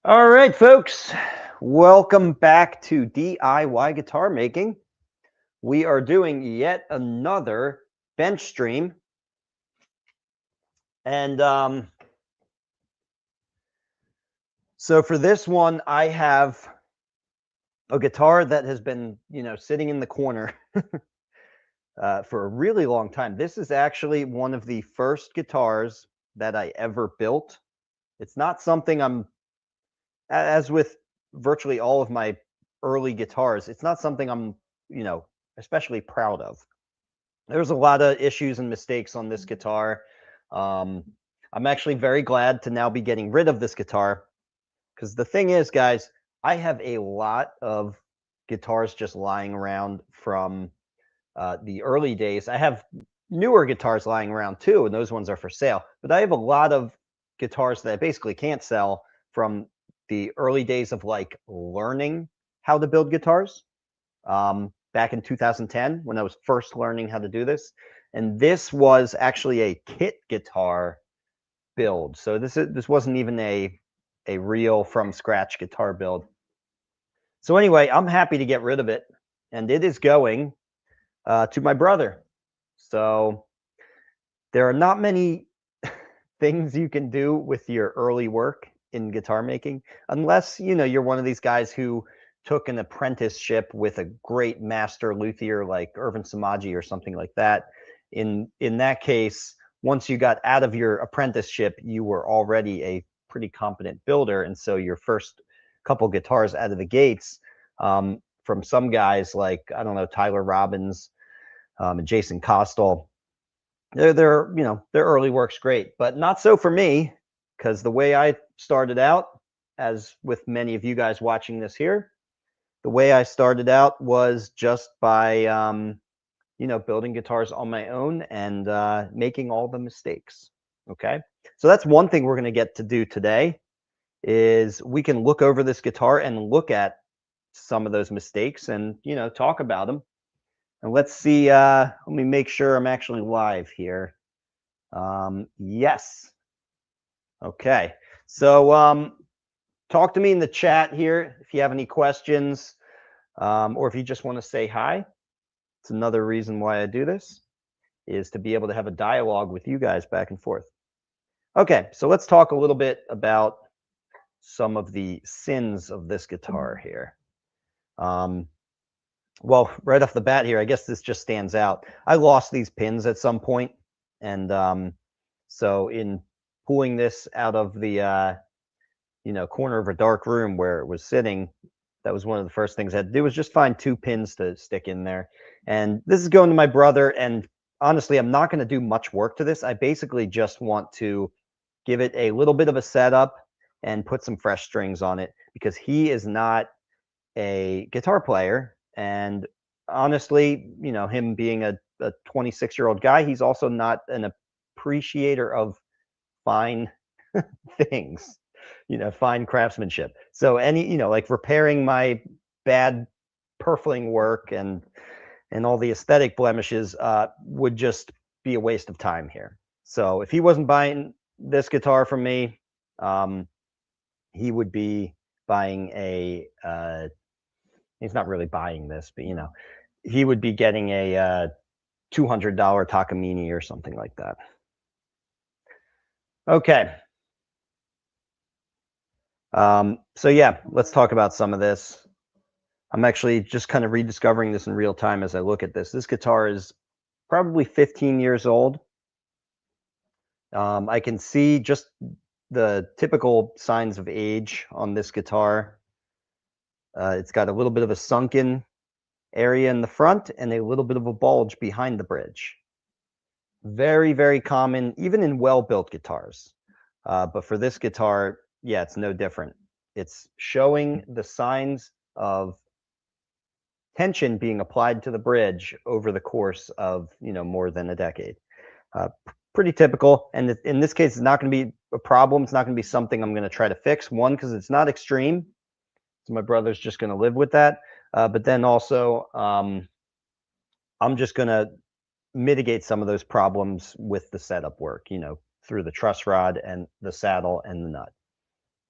All right, folks, welcome back to DIY guitar making. We are doing yet another bench stream. And so for this one, I have a guitar that has been, sitting in the corner for a really long time. This is actually one of the first guitars that I ever built. It's not something as with virtually all of my early guitars, it's not something I'm, you know, especially proud of. There's a lot of issues and mistakes on this guitar. Um, I'm actually very glad to now be getting rid of this guitar because the thing is, guys, I have a lot of guitars just lying around from the early days. I have newer guitars lying around too, and those ones are for sale. But I have a lot of guitars that I basically can't sell from the early days of like learning how to build guitars back in 2010 when I was first learning how to do this. And this was actually a kit guitar build. So this wasn't even a real from scratch guitar build. So anyway, I'm happy to get rid of it, and it is going to my brother. So there are not many things you can do with your early work in guitar making, unless you're one of these guys who took an apprenticeship with a great master luthier like Irvin Samaji or something like that. In that case, once you got out of your apprenticeship, you were already a pretty competent builder, and so your first couple guitars out of the gates, from some guys like, I don't know, Tyler Robbins, and Jason Costal, their early work's great, but not so for me, because the way I started out, as with many of you guys watching this here, the way I started out was just by building guitars on my own and making all the mistakes. Okay, so that's one thing we're going to get to do today, is we can look over this guitar and look at some of those mistakes and talk about them. And let's see, let me make sure I'm actually live here. Yes. Okay. So talk to me in the chat here if you have any questions, or if you just want to say hi. It's another reason why I do this, is to be able to have a dialogue with you guys back and forth. Okay, so let's talk a little bit about some of the sins of this guitar here. Well, right off the bat here, I guess this just stands out. I lost these pins at some point, and so in pulling this out of the corner of a dark room where it was sitting, that was one of the first things I had to do, was just find 2 pins to stick in there. And this is going to my brother, and honestly, I'm not going to do much work to this. I basically just want to give it a little bit of a setup and put some fresh strings on it, because he is not a guitar player. And honestly, him being a 26-year-old guy, he's also not an appreciator of fine things, fine craftsmanship. So any, like repairing my bad purfling work and all the aesthetic blemishes would just be a waste of time here. So if he wasn't buying this guitar from me, he would be buying a he's not really buying this, but he would be getting a $200 Takamine or something like that. Okay. So yeah, let's talk about some of this. I'm actually just kind of rediscovering this in real time as I look at this. This guitar is probably 15 years old. I can see just the typical signs of age on this guitar. It's got a little bit of a sunken area in the front and a little bit of a bulge behind the bridge. Very, very common, even in well-built guitars. But for this guitar, yeah, it's no different. It's showing the signs of tension being applied to the bridge over the course of, more than a decade. Pretty typical. And in this case, it's not going to be a problem. It's not going to be something I'm going to try to fix. One, because it's not extreme. So my brother's just going to live with that. But then also, I'm just going to mitigate some of those problems with the setup work, through the truss rod and the saddle and the nut.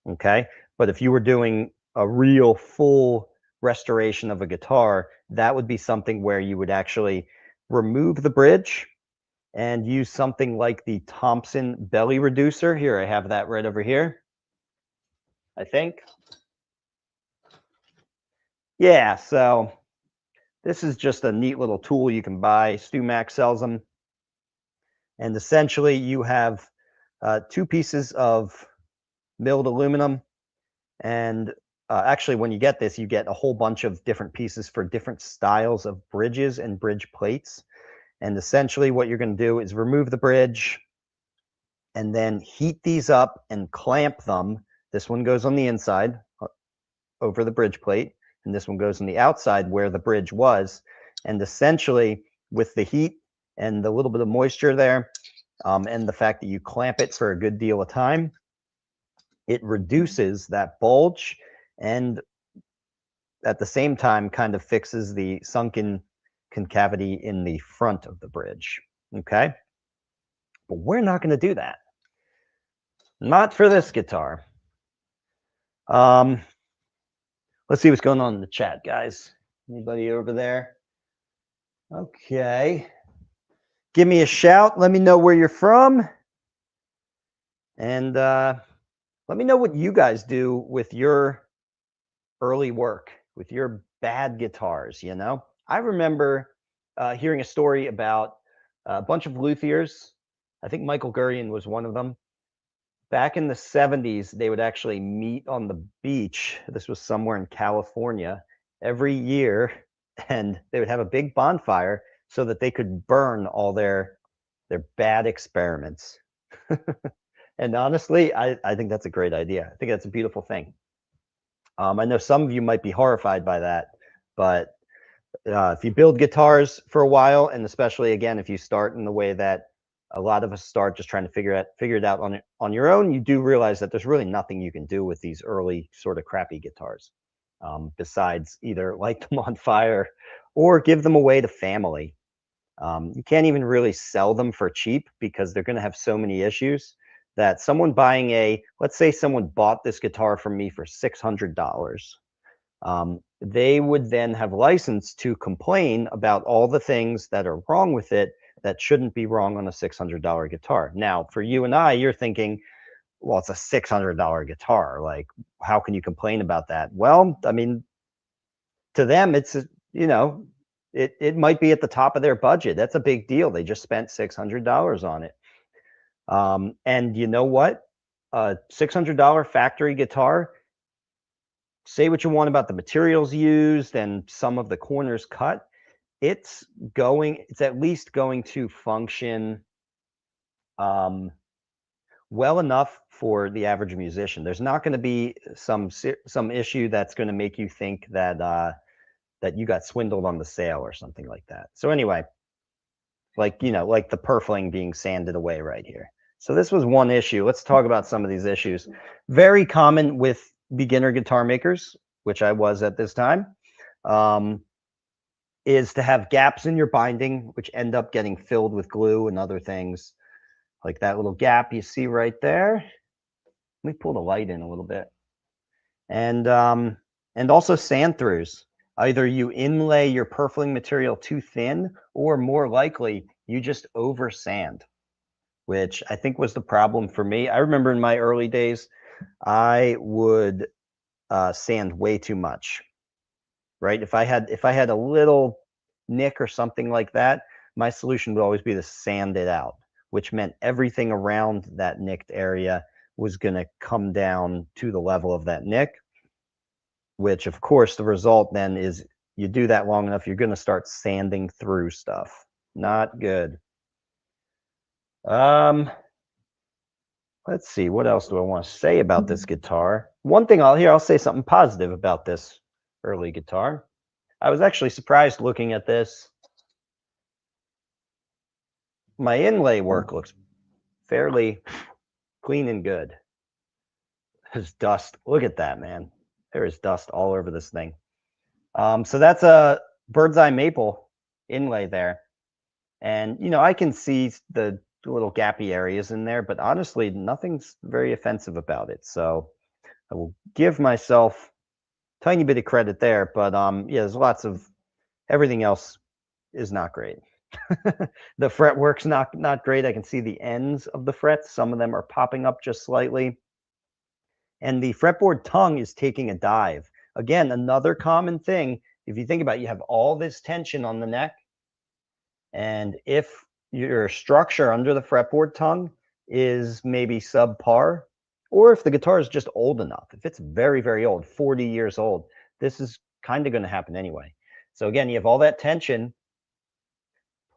Okay. But if you were doing a real full restoration of a guitar, that would be something where you would actually remove the bridge and use something like the Thompson belly reducer. Here, I have that right over here, I think. Yeah, so this is just a neat little tool you can buy. StewMac sells them. And essentially, you have 2 pieces of milled aluminum. And actually, when you get this, you get a whole bunch of different pieces for different styles of bridges and bridge plates. And essentially, what you're going to do is remove the bridge and then heat these up and clamp them. This one goes on the inside over the bridge plate, and this one goes on the outside where the bridge was. And essentially, with the heat and the little bit of moisture there, and the fact that you clamp it for a good deal of time, it reduces that bulge and at the same time kind of fixes the sunken concavity in the front of the bridge. Okay? But we're not going to do that. Not for this guitar. Let's see what's going on in the chat, guys. Anybody over there? Okay. Give me a shout. Let me know where you're from. And let me know what you guys do with your early work, with your bad guitars, you know? I remember hearing a story about a bunch of luthiers. I think Michael Gurian was one of them. Back in the 70s, they would actually meet on the beach. This was somewhere in California every year, and they would have a big bonfire so that they could burn all their bad experiments. And honestly, I think that's a great idea. I think that's a beautiful thing. I know some of you might be horrified by that, but if you build guitars for a while, and especially again, if you start in the way that a lot of us start, just trying to figure it out on your own, you do realize that there's really nothing you can do with these early sort of crappy guitars, besides either light them on fire or give them away to family. You can't even really sell them for cheap because they're going to have so many issues that someone buying let's say someone bought this guitar from me for $600. They would then have license to complain about all the things that are wrong with it that shouldn't be wrong on a $600 guitar. Now, for you and I, you're thinking, well, it's a $600 guitar. Like, how can you complain about that? Well, I mean, to them, it's, you know, it might be at the top of their budget. That's a big deal. They just spent $600 on it. And you know what? A $600 factory guitar, say what you want about the materials used and some of the corners cut, it's at least going to function well enough for the average musician. There's not going to be some issue that's going to make you think that that you got swindled on the sale or something like that. So anyway, like, you know, like the purfling being sanded away right here. So this was one issue. Let's talk about some of these issues. Very common with beginner guitar makers, which I was at this time, is to have gaps in your binding, which end up getting filled with glue and other things, like that little gap you see right there. Let me pull the light in a little bit. And also sand throughs. Either you inlay your purfling material too thin, or more likely, you just over sand, which I think was the problem for me. I remember in my early days, I would sand way too much, right? If I had a little nick or something like that, my solution would always be to sand it out, which meant everything around that nicked area was going to come down to the level of that nick, which of course the result then is you do that long enough, you're going to start sanding through stuff. Not good. Let's see, what else do I want to say about this guitar? One thing I'll say something positive about this early guitar. I was actually surprised looking at this. My inlay work looks fairly clean and good. There's dust. Look at that, man. There is dust all over this thing. So that's a bird's eye maple inlay there. And, you know, I can see the little gappy areas in there, but honestly, nothing's very offensive about it. So I will give myself a tiny bit of credit there, but yeah, there's lots of, everything else is not great. The fretwork's not great. I can see the ends of the frets. Some of them are popping up just slightly. And the fretboard tongue is taking a dive. Again, another common thing, if you think about it, you have all this tension on the neck. And if your structure under the fretboard tongue is maybe subpar, or if the guitar is just old enough, if it's very, very old, 40 years old, this is kind of going to happen anyway. So again, you have all that tension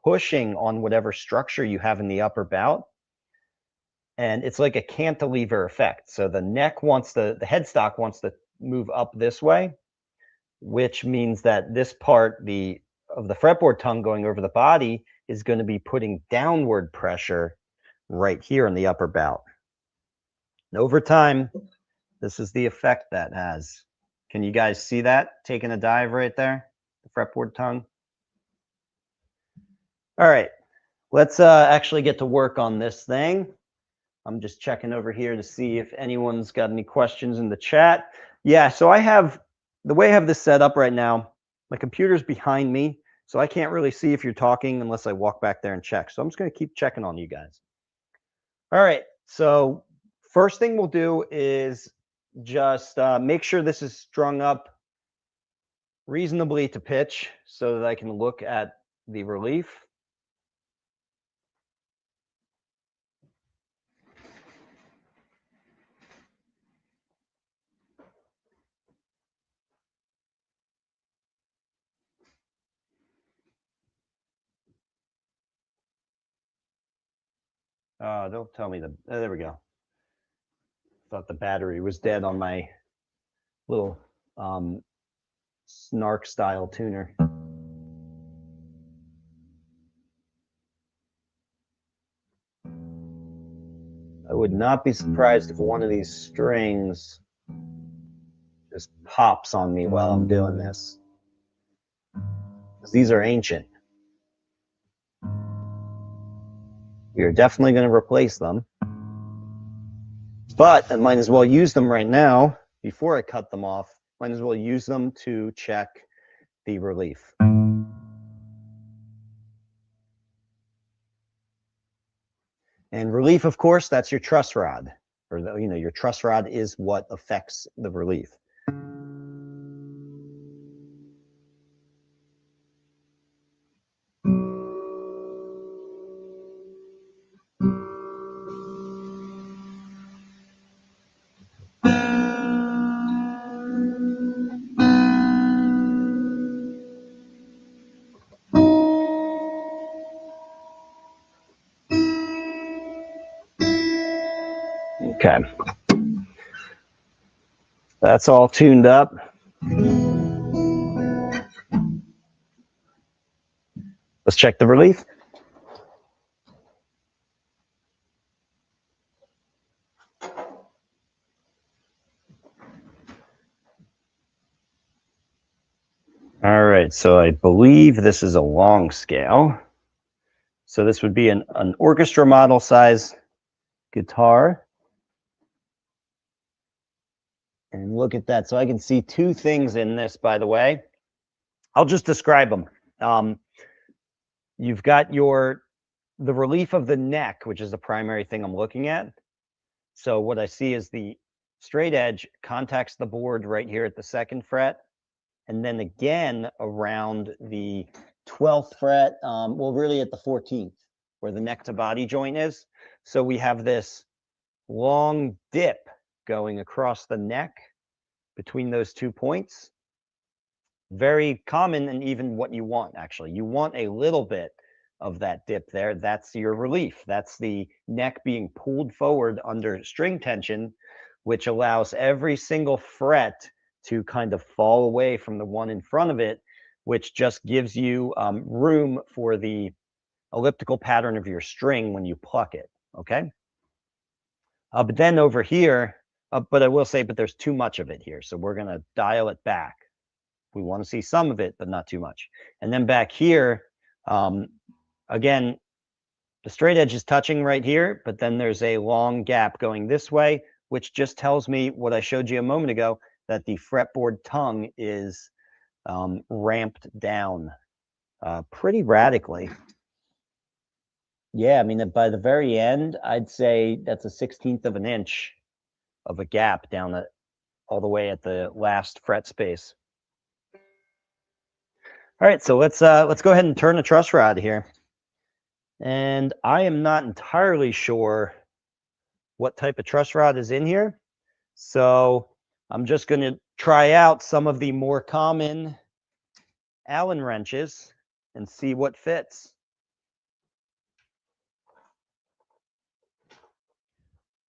pushing on whatever structure you have in the upper bout. And it's like a cantilever effect. So the neck wants the headstock wants to move up this way, which means that this part of the fretboard tongue going over the body is going to be putting downward pressure right here in the upper bout. And over time, this is the effect that has. Can you guys see that taking a dive right there? The fretboard tongue. All right, let's actually get to work on this thing. I'm just checking over here to see if anyone's got any questions in the chat. Yeah, so the way I have this set up right now, my computer's behind me, so I can't really see if you're talking unless I walk back there and check. So I'm just going to keep checking on you guys. All right, so first thing we'll do is just make sure this is strung up reasonably to pitch so that I can look at the relief. Don't tell me there we go. Thought the battery was dead on my little snark style tuner. I would not be surprised if one of these strings just pops on me while I'm doing this, because these are ancient. We are definitely going to replace them, but I might as well use them right now before I cut them off. Might as well use them to check the relief. And relief, of course, that's your truss rod, or your truss rod is what affects the relief. Okay. That's all tuned up. Let's check the relief. All right, so I believe this is a long scale. So this would be an orchestra model size guitar. And look at that. So I can see two things in this, by the way. I'll just describe them. You've got the relief of the neck, which is the primary thing I'm looking at. So what I see is the straight edge contacts the board right here at the 2nd fret. And then again around the 12th fret, well, really at the 14th, where the neck to body joint is. So we have this long dip going across the neck between those 2 points. Very common, and even what you want, actually. You want a little bit of that dip there. That's your relief. That's the neck being pulled forward under string tension, which allows every single fret to kind of fall away from the one in front of it, which just gives you room for the elliptical pattern of your string when you pluck it, okay? But then over here, but I will say, but there's too much of it here, so we're gonna dial it back. We wanna see some of it, but not too much. And then back here, again, the straight edge is touching right here, but then there's a long gap going this way, which just tells me what I showed you a moment ago, that the fretboard tongue is ramped down pretty radically. Yeah, I mean, by the very end, I'd say that's a 1/16 of an inch of a gap down all the way at the last fret space. All right, so let's go ahead and turn the truss rod here. And I am not entirely sure what type of truss rod is in here, so I'm just going to try out some of the more common Allen wrenches and see what fits.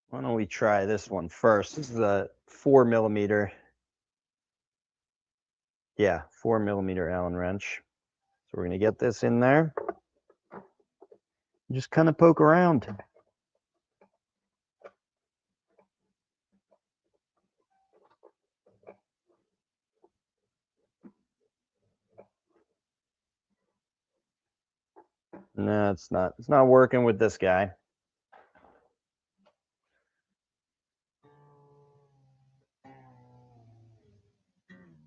Why don't we try this one first? This is a 4mm. Yeah, 4mm Allen wrench. So we're going to get this in there. Just kind of poke around. No, it's not working with this guy.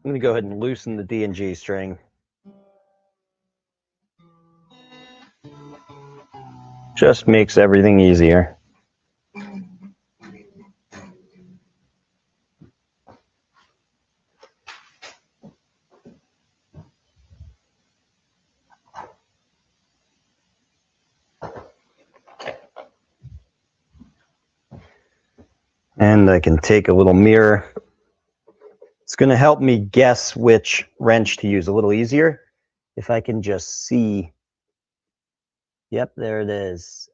I'm going to go ahead and loosen the D and G string. Just makes everything easier. And I can take a little mirror. It's going to help me guess which wrench to use a little easier if I can just see. Yep, there it is.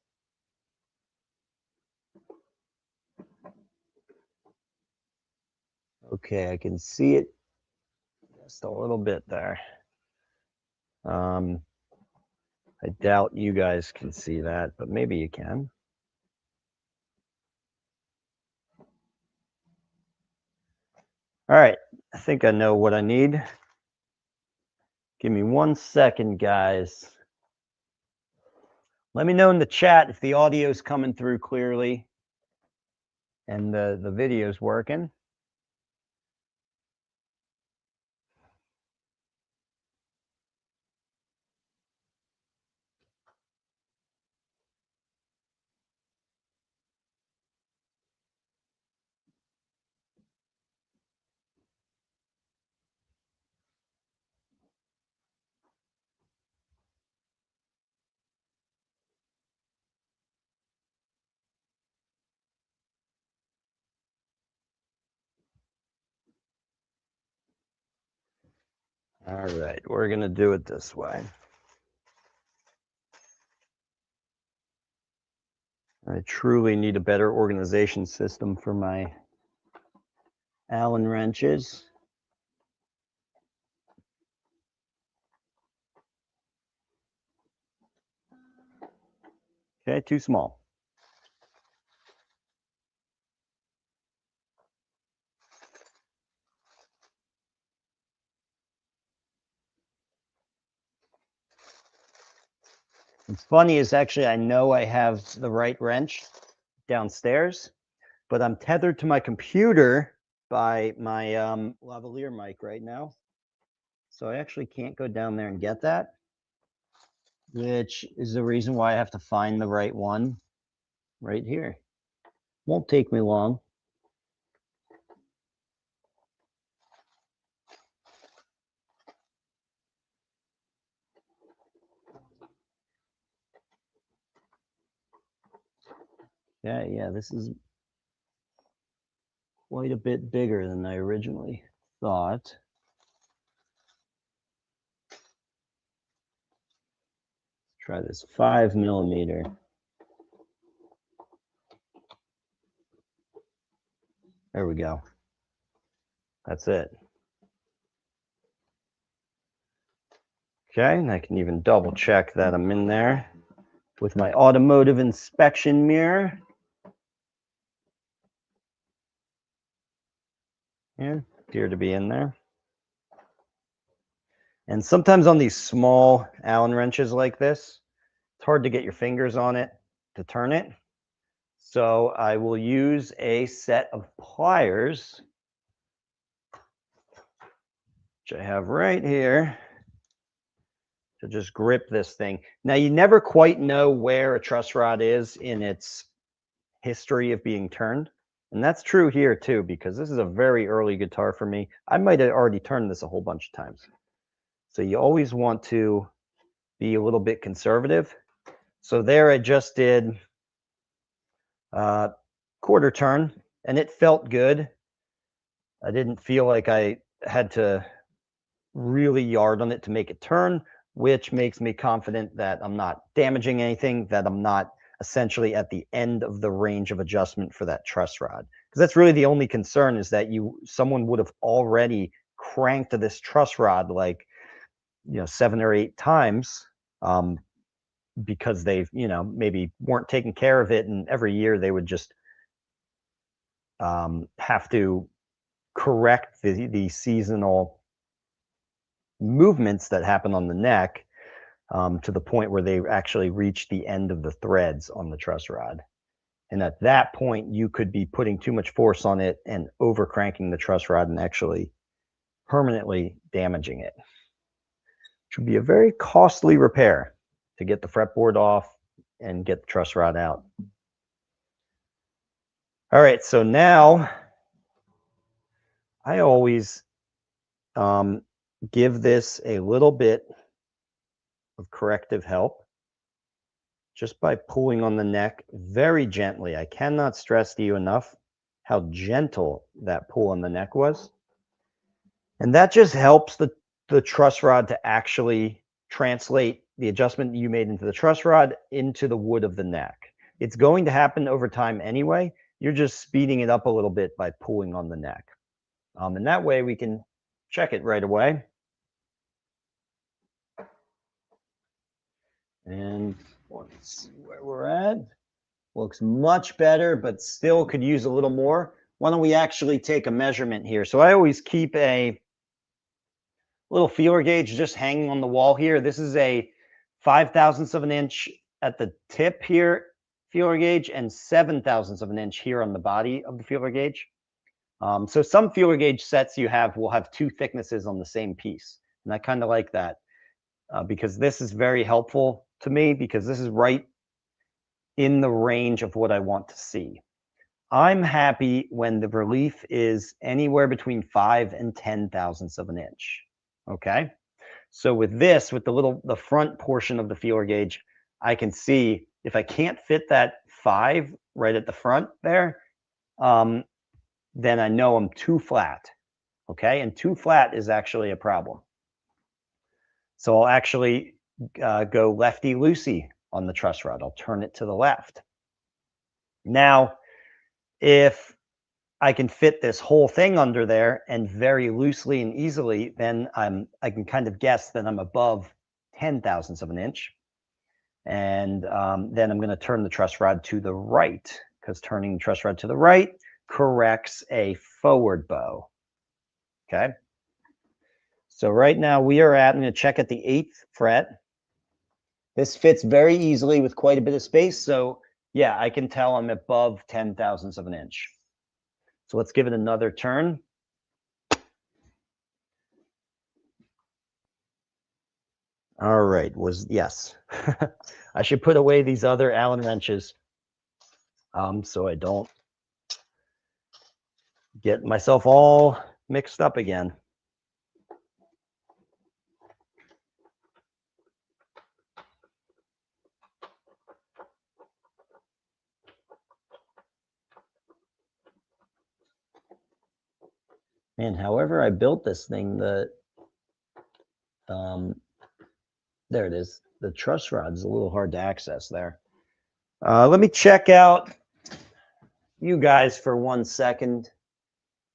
Okay, I can see it just a little bit there. I doubt you guys can see that, but maybe you can. All right, I think I know what I need. Give me 1 second, guys. Let me know in the chat if the audio is coming through clearly and the video's working. All right, we're going to do it this way. I truly need a better organization system for my Allen wrenches. Okay, too small. What's funny is actually I know I have the right wrench downstairs, but I'm tethered to my computer by my lavalier mic right now. So I actually can't go down there and get that, which is the reason why I have to find the right one right here. Won't take me long. Yeah, this is quite a bit bigger than I originally thought. Try this 5mm. There we go. That's it. Okay, and I can even double check that I'm in there with my automotive inspection mirror. Yeah, appear to be in there. And sometimes on these small Allen wrenches like this, it's hard to get your fingers on it to turn it. So I will use a set of pliers, which I have right here, to just grip this thing. Now, you never quite know where a truss rod is in its history of being turned. And that's true here too, because this is a very early guitar for me. I might have already turned this a whole bunch of times. So you always want to be a little bit conservative. So there I just did quarter turn, and it felt good. I didn't feel like I had to really yard on it to make it turn, which makes me confident that I'm not damaging anything, that I'm not essentially at the end of the range of adjustment for that truss rod. Because that's really the only concern, is that someone would have already cranked this truss rod like 7 or 8 times, because they've maybe weren't taking care of it, and every year they would just have to correct the seasonal movements that happen on the neck, to the point where they actually reach the end of the threads on the truss rod. And at that point, you could be putting too much force on it and over cranking the truss rod and actually permanently damaging it, which would be a very costly repair to get the fretboard off and get the truss rod out. All right, so now I always give this a little bit of corrective help just by pulling on the neck very gently. I cannot stress to you enough how gentle that pull on the neck was. And that just helps the truss rod to actually translate the adjustment you made into the truss rod into the wood of the neck. It's going to happen over time anyway. You're just speeding it up a little bit by pulling on the neck. And that way we can check it right away. And let's see where we're at. Looks much better, but still could use a little more. Why don't we actually take a measurement here? So I always keep a little feeler gauge just hanging on the wall here. This is a 5/1000ths of an inch at the tip here feeler gauge, and 7/1000ths of an inch here on the body of the feeler gauge. So some feeler gauge sets you have will have 2 thicknesses on the same piece, and I kind of like that, because this is very helpful to me, because this is right in the range of what I want to see. I'm happy when the relief is anywhere between 5 and 10/1000ths of an inch. Okay. So with this, with the front portion of the feeler gauge, I can see if I can't fit that 5 right at the front there, then I know I'm too flat. Okay. And too flat is actually a problem. So I'll actually go lefty loosey on the truss rod. I'll turn it to the left. Now, if I can fit this whole thing under there and very loosely and easily, then I can kind of guess that I'm above 10/1000ths of an inch. And then I'm going to turn the truss rod to the right, because turning the truss rod to the right corrects a forward bow. Okay. So right now we are at, I'm going to check at the 8th fret. This fits very easily with quite a bit of space. So yeah, I can tell I'm above 10/1000ths of an inch. So let's give it another turn. All right, yes. I should put away these other Allen wrenches, so I don't get myself all mixed up again. Man, however I built this thing, there it is. The truss rod's a little hard to access there. Let me check out you guys for 1 second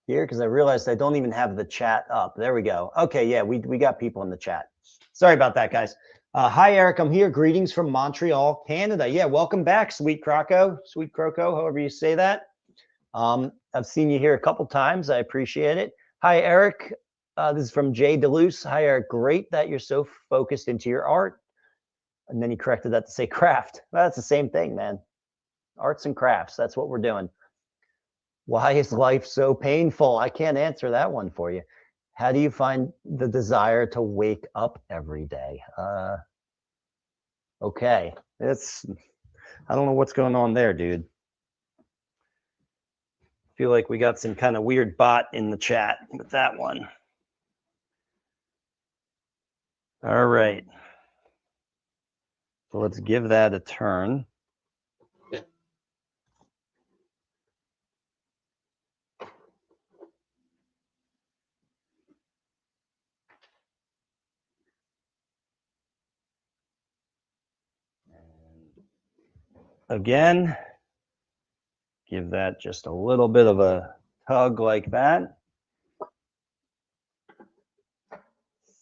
here, because I realized I don't even have the chat up. There we go. Okay, yeah, we got people in the chat. Sorry about that, guys. Hi, Eric. I'm here. Greetings from Montreal, Canada. Yeah, welcome back, Sweet Croco, however you say that. I've seen you here a couple times. I appreciate it. Hi, Eric. This is from Jay Deluce. Hi, Eric. Great that you're so focused into your art. And then he corrected that to say craft. Well, that's the same thing, man. Arts and crafts, that's what we're doing. Why is life so painful? I can't answer that one for you. How do you find the desire to wake up every day? Okay, I don't know what's going on there, dude. Feel like we got some kind of weird bot in the chat with that one. All right. So let's give that a turn. Again, give that just a little bit of a tug like that.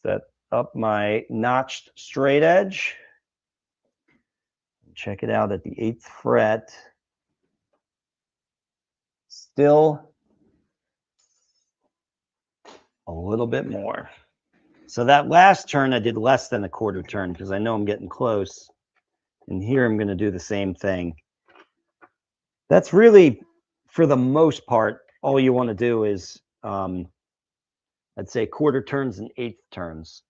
Set up my notched straight edge. Check it out at the 8th fret. Still a little bit more. So that last turn I did less than a quarter turn because I know I'm getting close. And here I'm going to do the same thing. That's really, for the most part, all you want to do is, I'd say quarter turns and 8th turns.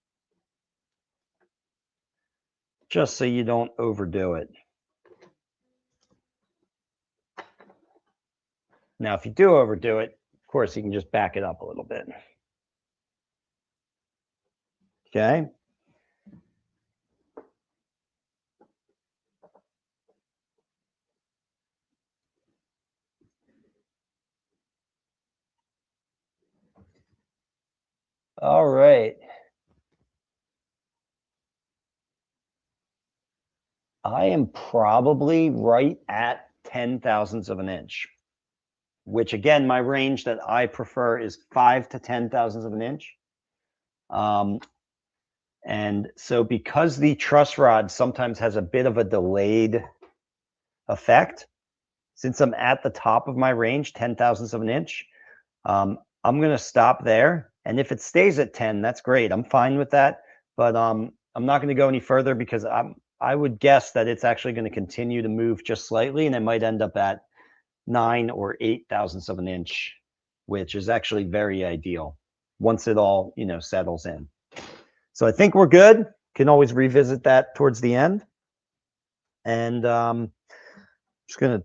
Just so you don't overdo it. Now, if you do overdo it, of course, you can just back it up a little bit. Okay. All right. I am probably right at 10 thousandths of an inch, which again, my range that I prefer is 5 to 10 thousandths of an inch. And so because the truss rod sometimes has a bit of a delayed effect, since I'm at the top of my range, 10 thousandths of an inch, I'm going to stop there. And if it stays at 10, that's great. I'm fine with that. But I'm not going to go any further because I would guess that it's actually going to continue to move just slightly, and it might end up at 9 or 8 thousandths of an inch, which is actually very ideal once it all, settles in. So I think we're good. Can always revisit that towards the end. And just going to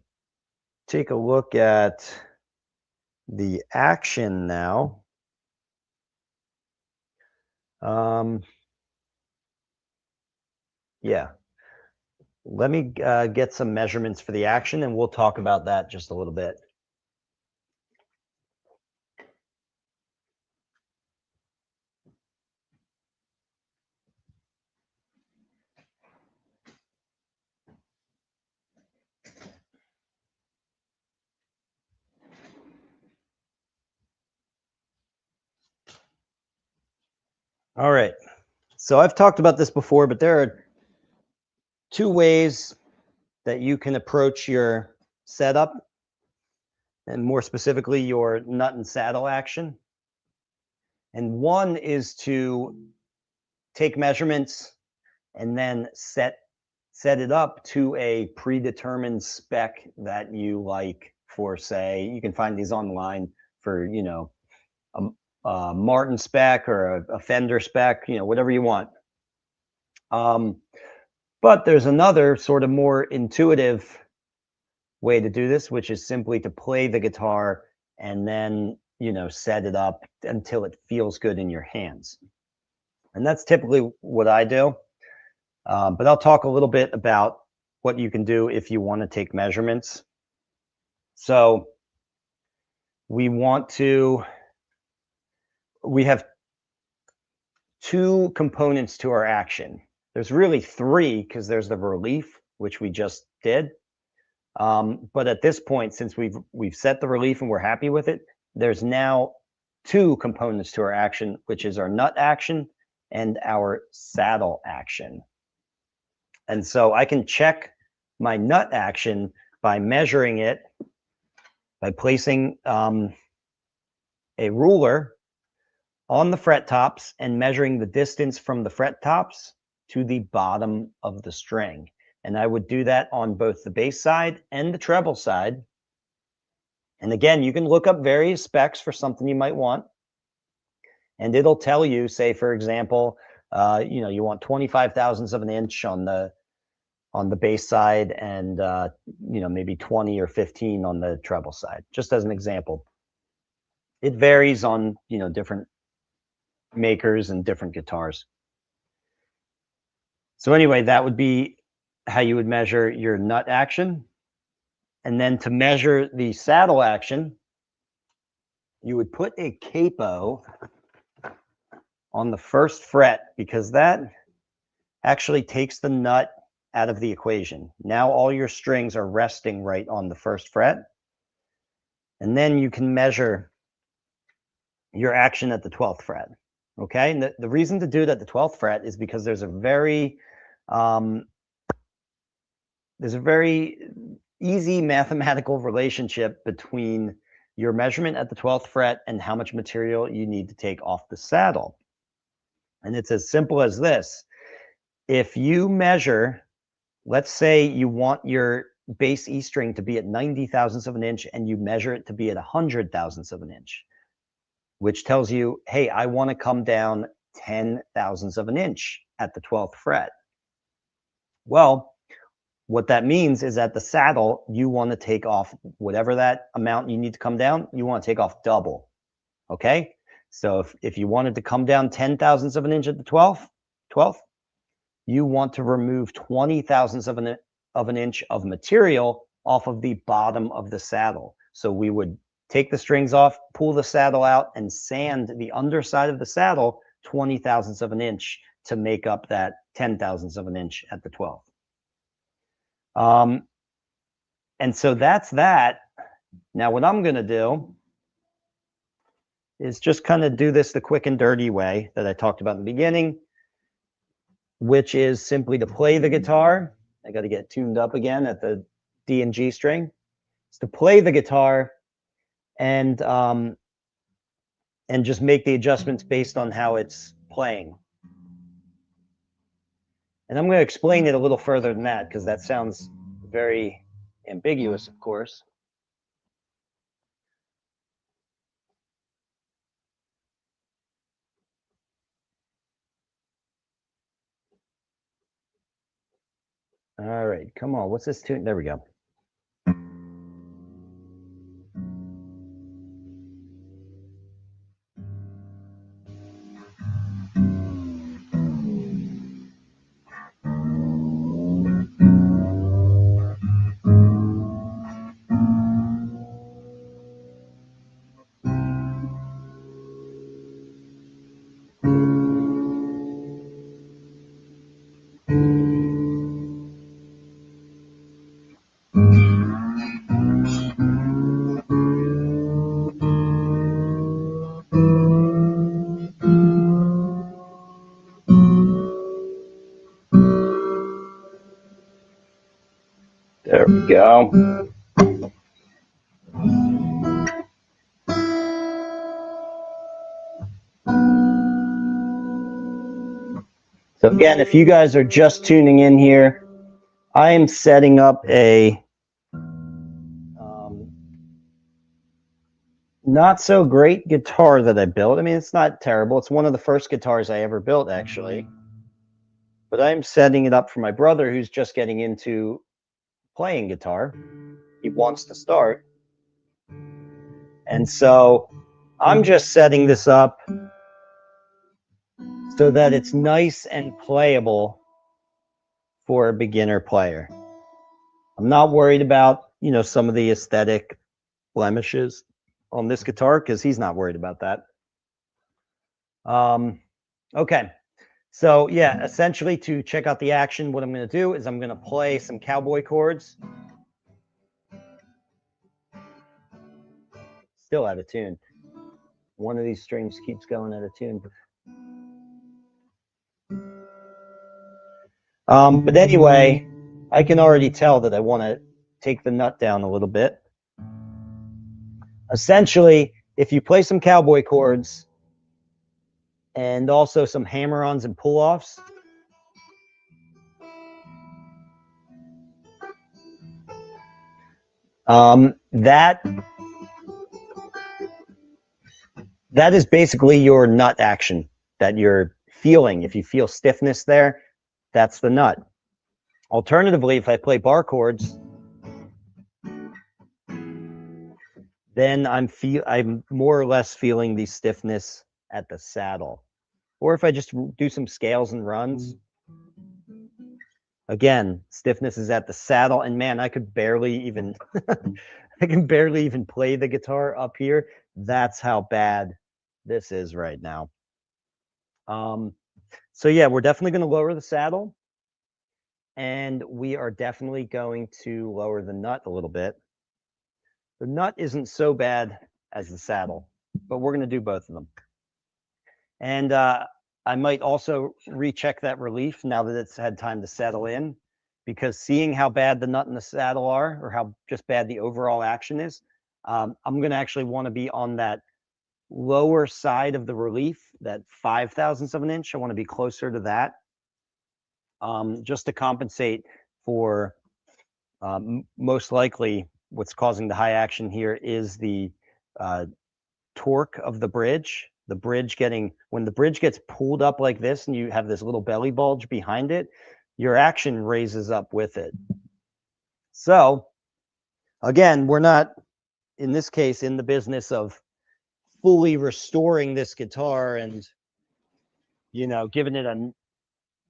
take a look at the action now. Yeah. Let me get some measurements for the action, and we'll talk about that just a little bit. All right. So I've talked about this before, but there are 2 ways that you can approach your setup, and more specifically your nut and saddle action. And one is to take measurements and then set it up to a predetermined spec that you like for, say, you can find these online for, a Martin spec or a Fender spec, whatever you want. But there's another sort of more intuitive way to do this, which is simply to play the guitar and then, set it up until it feels good in your hands. And that's typically what I do. But I'll talk a little bit about what you can do if you want to take measurements. So we have 2 components to our action. There's really 3 because there's the relief, which we just did. But at this point, since we've set the relief and we're happy with it, there's now 2 components to our action, which is our nut action and our saddle action. And so I can check my nut action by measuring it, by placing a ruler on the fret tops and measuring the distance from the fret tops to the bottom of the string. And I would do that on both the bass side and the treble side. And again, you can look up various specs for something you might want. And it'll tell you, say, for example, you want 25 thousandths of an inch on the bass side and, maybe 20 or 15 on the treble side, just as an example. It varies on, different makers and different guitars. So anyway, that would be how you would measure your nut action. And then to measure the saddle action, you would put a capo on the first fret, because that actually takes the nut out of the equation. Now all your strings are resting right on the first fret. And then you can measure your action at the 12th fret. Okay, and the reason to do it at the 12th fret is because there's a very easy mathematical relationship between your measurement at the 12th fret and how much material you need to take off the saddle. And it's as simple as this. If you measure, let's say you want your bass E string to be at 90 thousandths of an inch and you measure it to be at 100 thousandths of an inch, which tells you, hey, I want to come down 10 thousandths of an inch at the 12th fret. Well, what that means is at the saddle, you want to take off whatever that amount you need to come down, you want to take off double. Okay? So if you wanted to come down 10 thousandths of an inch at the 12th, you want to remove 20 thousandths of an inch of material off of the bottom of the saddle. So we would take the strings off, pull the saddle out, and sand the underside of the saddle 20 thousandths of an inch to make up that 10 thousandths of an inch at the 12th. And so that's that. Now what I'm going to do is just kind of do this the quick and dirty way that I talked about in the beginning, which is simply to play the guitar. I got to get tuned up again at the D and G string. It's to play the guitar and just make the adjustments based on how it's playing. And I'm going to explain it a little further than that, because that sounds very ambiguous, of course. All right, come on. What's this tune? There we go. There we go. So again, if you guys are just tuning in here, I am setting up a not so great guitar that I built. I mean, it's not terrible. It's one of the first guitars I ever built, actually. But I'm setting it up for my brother who's just getting into playing guitar. He wants to start. And so I'm just setting this up so that it's nice and playable for a beginner player. I'm not worried about, some of the aesthetic blemishes on this guitar, because he's not worried about that. Okay. So yeah, essentially to check out the action, what I'm going to do is I'm going to play some cowboy chords. Still out of tune. One of these strings keeps going out of tune. But anyway, I can already tell that I want to take the nut down a little bit. Essentially, if you play some cowboy chords and also some hammer-ons and pull-offs, That is basically your nut action that you're feeling. If you feel stiffness there, that's the nut. Alternatively, if I play bar chords, then I'm more or less feeling the stiffness at the saddle. Or if I just do some scales and runs, again, stiffness is at the saddle, and man, I could barely even I can barely even play the guitar up here. That's how bad this is right now. So yeah, we're definitely going to lower the saddle, and we are definitely going to lower the nut a little bit. The nut isn't so bad as the saddle, but we're going to do both of them. And I might also recheck that relief now that it's had time to settle in, because seeing how bad the nut and the saddle are, or how just bad the overall action is, I'm going to actually want to be on that lower side of the relief, that 5/1000 of an inch. I want to be closer to that, just to compensate for most likely what's causing the high action here is the torque of the bridge. The bridge when the bridge gets pulled up like this and you have this little belly bulge behind it, your action raises up with it. So again, we're not, in this case, in the business of fully restoring this guitar and, giving it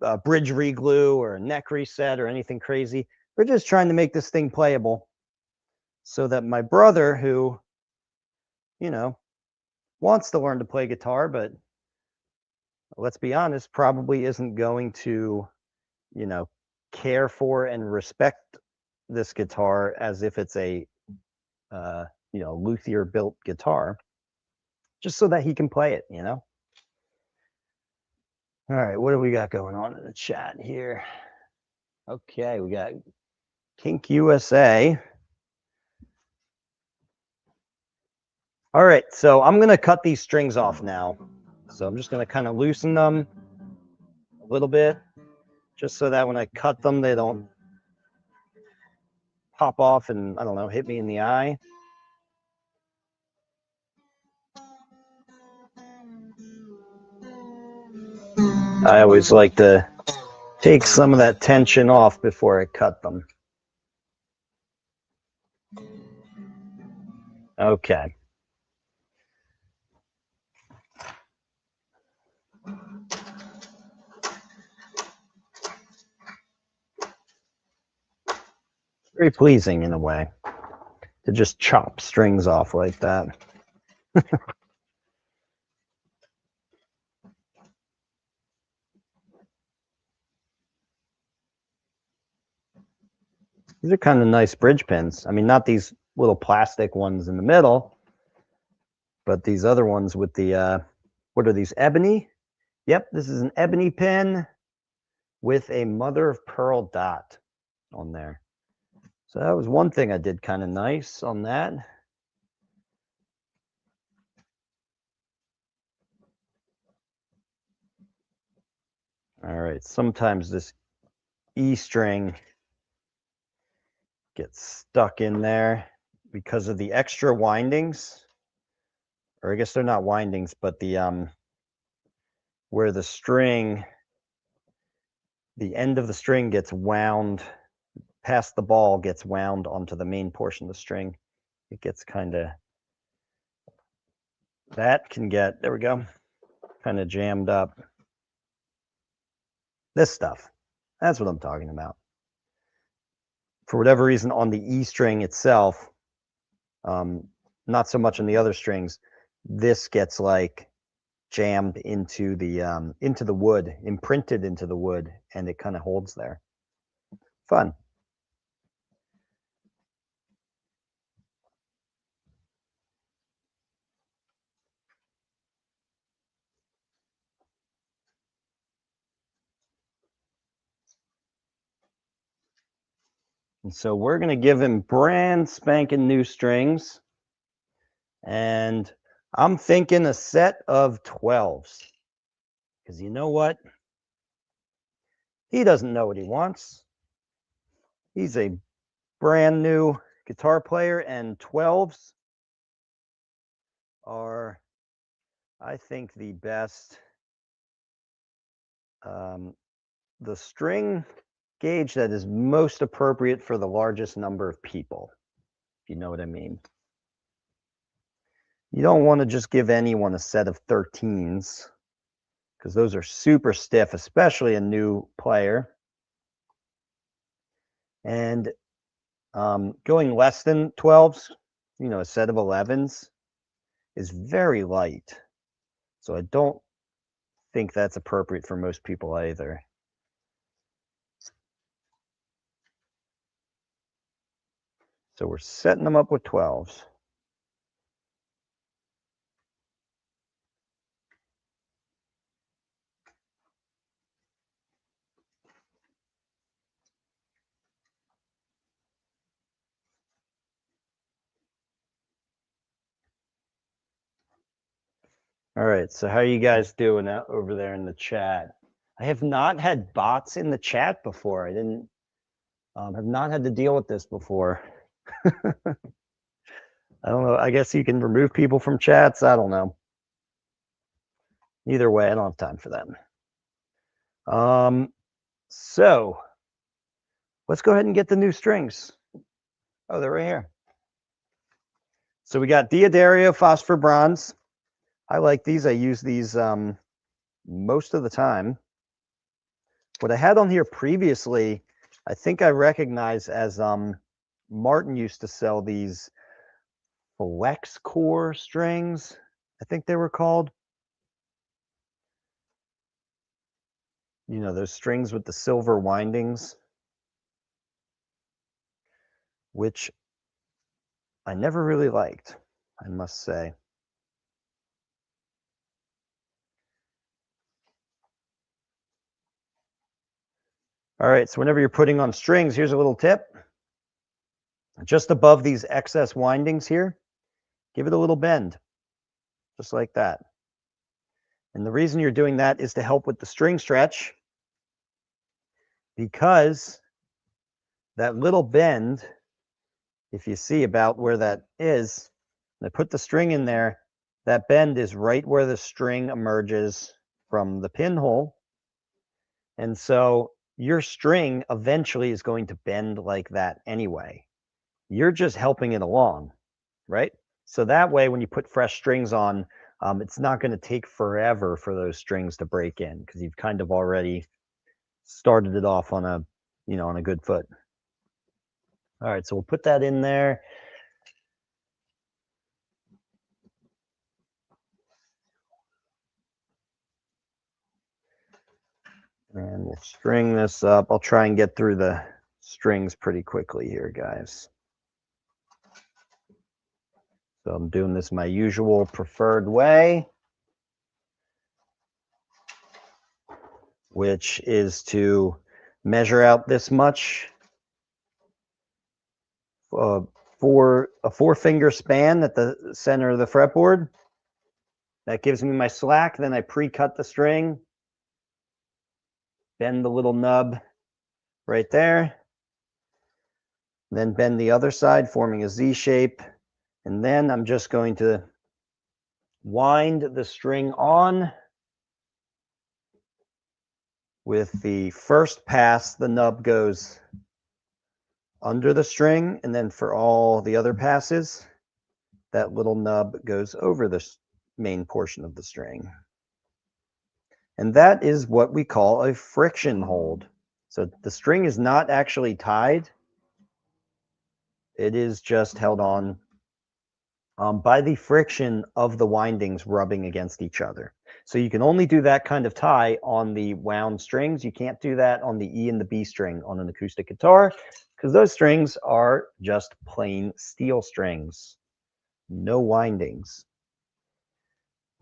a bridge reglue or a neck reset or anything crazy. We're just trying to make this thing playable so that my brother, who, wants to learn to play guitar, but let's be honest, probably isn't going to, care for and respect this guitar as if it's a, luthier built guitar, just so that he can play it, All right, what do we got going on in the chat here? Okay, we got Kink USA. All right, so I'm going to cut these strings off now. So I'm just going to kind of loosen them a little bit, just so that when I cut them, they don't pop off and, I don't know, hit me in the eye. I always like to take some of that tension off before I cut them. Okay. Very pleasing in a way to just chop strings off like that. These are kind of nice bridge pins. I mean, not these little plastic ones in the middle, but these other ones with the, what are these, ebony? Yep, this is an ebony pin with a mother of pearl dot on there. So that was one thing I did kind of nice on that. All right, sometimes this E string gets stuck in there because of the extra windings, or I guess they're not windings, but the where the string, the end of the string gets wound past the ball, gets wound onto the main portion of the string. It gets kind of, that can get, there we go, kind of jammed up. This stuff, that's what I'm talking about. For whatever reason, on the E string itself, not so much on the other strings, this gets like jammed into the wood, imprinted into the wood, and it kind of holds there. Fun. And so we're going to give him brand spanking new strings. And I'm thinking a set of 12s. Because you know what? He doesn't know what he wants. He's a brand new guitar player, and 12s are, I think, the best. The string gauge that is most appropriate for the largest number of people, if you know what I mean. You don't want to just give anyone a set of 13s because those are super stiff, especially a new player. And going less than 12s, you know, a set of 11s is very light. So I don't think that's appropriate for most people either. So we're setting them up with 12s. All right, so how are you guys doing out over there in the chat? I have not had bots in the chat before. I didn't have not had to deal with this before. I don't know. I guess you can remove people from chats. I don't know. Either way, I don't have time for that. So let's go ahead and get the new strings. Oh, they're right here. So we got Diodario Phosphor Bronze. I like these. I use these most of the time. What I had on here previously, I think I recognize as Martin used to sell these flex core strings, I think they were called. You know, those strings with the silver windings, which I never really liked, I must say. All right, so whenever you're putting on strings, here's a little tip. Just above these excess windings here, give it a little bend, just like that. And the reason you're doing that is to help with the string stretch, because that little bend, if you see about where that is, I put the string in there, that bend is right where the string emerges from the pinhole. And so your string eventually is going to bend like that anyway. You're just helping it along, right? So that way, when you put fresh strings on, it's not going to take forever for those strings to break in because you've kind of already started it off on a, you know, on a good foot. All right, so we'll put that in there. And we'll string this up. I'll try and get through the strings pretty quickly here, guys. So I'm doing this my usual preferred way, which is to measure out this much for a 4-finger span at the center of the fretboard. That gives me my slack. Then I pre-cut the string, bend the little nub right there, then bend the other side, forming a Z shape. And then I'm just going to wind the string on. With the first pass, the nub goes under the string, and then for all the other passes, that little nub goes over the main portion of the string. And that is what we call a friction hold. So the string is not actually tied. It is just held on by the friction of the windings rubbing against each other. So you can only do that kind of tie on the wound strings. You can't do that on the E and the B string on an acoustic guitar because those strings are just plain steel strings, no windings.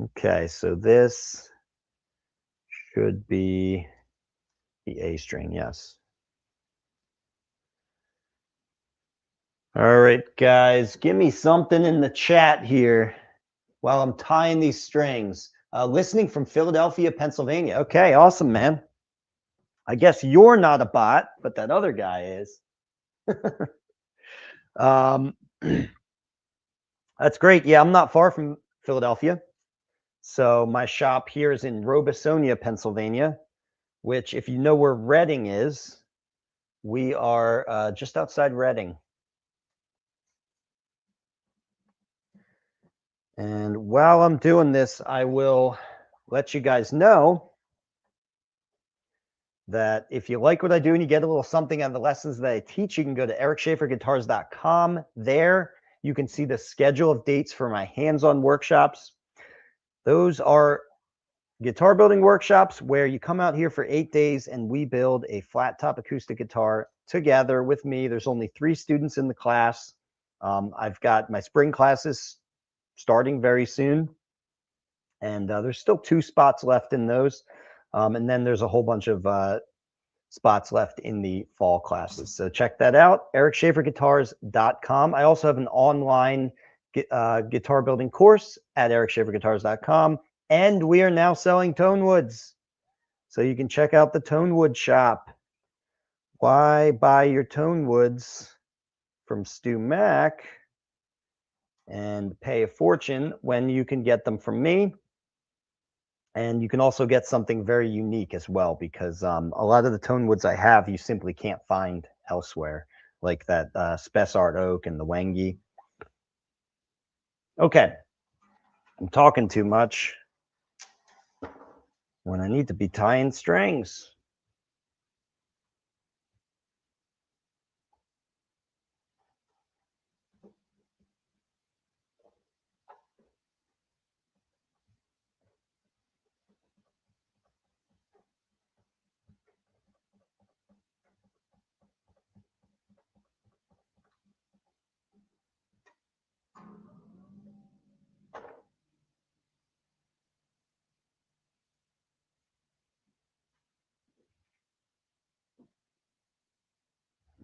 Okay, so this should be the A string, yes. All right, guys, give me something in the chat here while I'm tying these strings. Listening from Philadelphia, Pennsylvania. Okay, awesome, man. I guess you're not a bot, but that other guy is. Um, that's great. Yeah, I'm not far from Philadelphia. So my shop here is in Robesonia, Pennsylvania, which, if you know where Reading is, we are just outside Reading. And while I'm doing this, I will let you guys know that if you like what I do and you get a little something out of the lessons that I teach, you can go to ericschaeferguitars.com. There you can see the schedule of dates for my hands-on workshops. Those are guitar building workshops where you come out here for 8 days and we build a flat top acoustic guitar together with me. There's only 3 students in the class. I've got my spring classes starting very soon, and there's still 2 spots left in those. And then there's a whole bunch of spots left in the fall classes. So check that out, ericschaeferguitars.com. I also have an online guitar building course at ericschaeferguitars.com. And we are now selling tone woods. So you can check out the tone wood shop. Why buy your tone woods from Stu Mack and pay a fortune when you can get them from me? And you can also get something very unique as well, because a lot of the tone woods I have, you simply can't find elsewhere, like that Spessart oak and the Wengi. Okay, I'm talking too much when I need to be tying strings.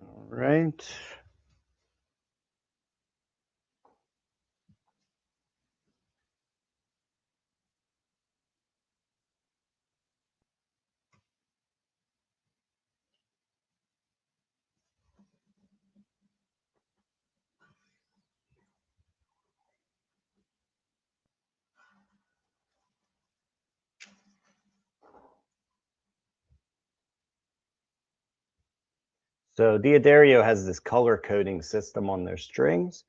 All right. So Diodario has this color coding system on their strings.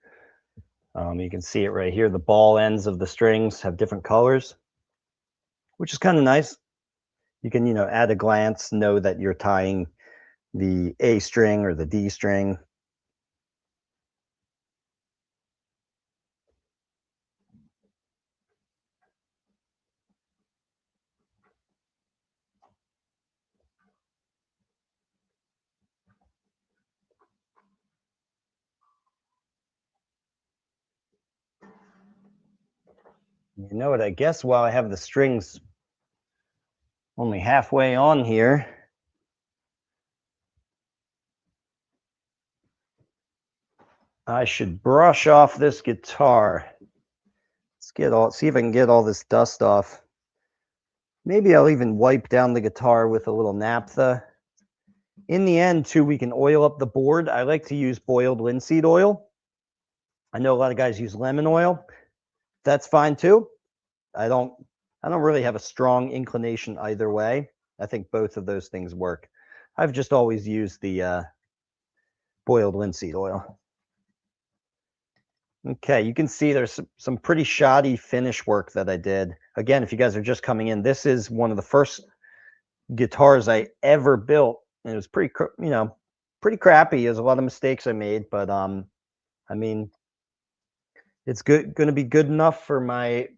You can see it right here. The ball ends of the strings have different colors, which is kind of nice. You can, at a glance, know that you're tying the A string or the D string. You know what? I guess while I have the strings only halfway on here, I should brush off this guitar. See if I can get all this dust off. Maybe I'll even wipe down the guitar with a little naphtha. In the end, too, we can oil up the board. I like to use boiled linseed oil. I know a lot of guys use lemon oil. That's fine too. I don't really have a strong inclination either way. I think both of those things work. I've just always used the boiled linseed oil. Okay, you can see there's some pretty shoddy finish work that I did. Again, if you guys are just coming in, this is one of the first guitars I ever built, and it was pretty crappy. There's a lot of mistakes I made, but I mean, it's going to be good enough for my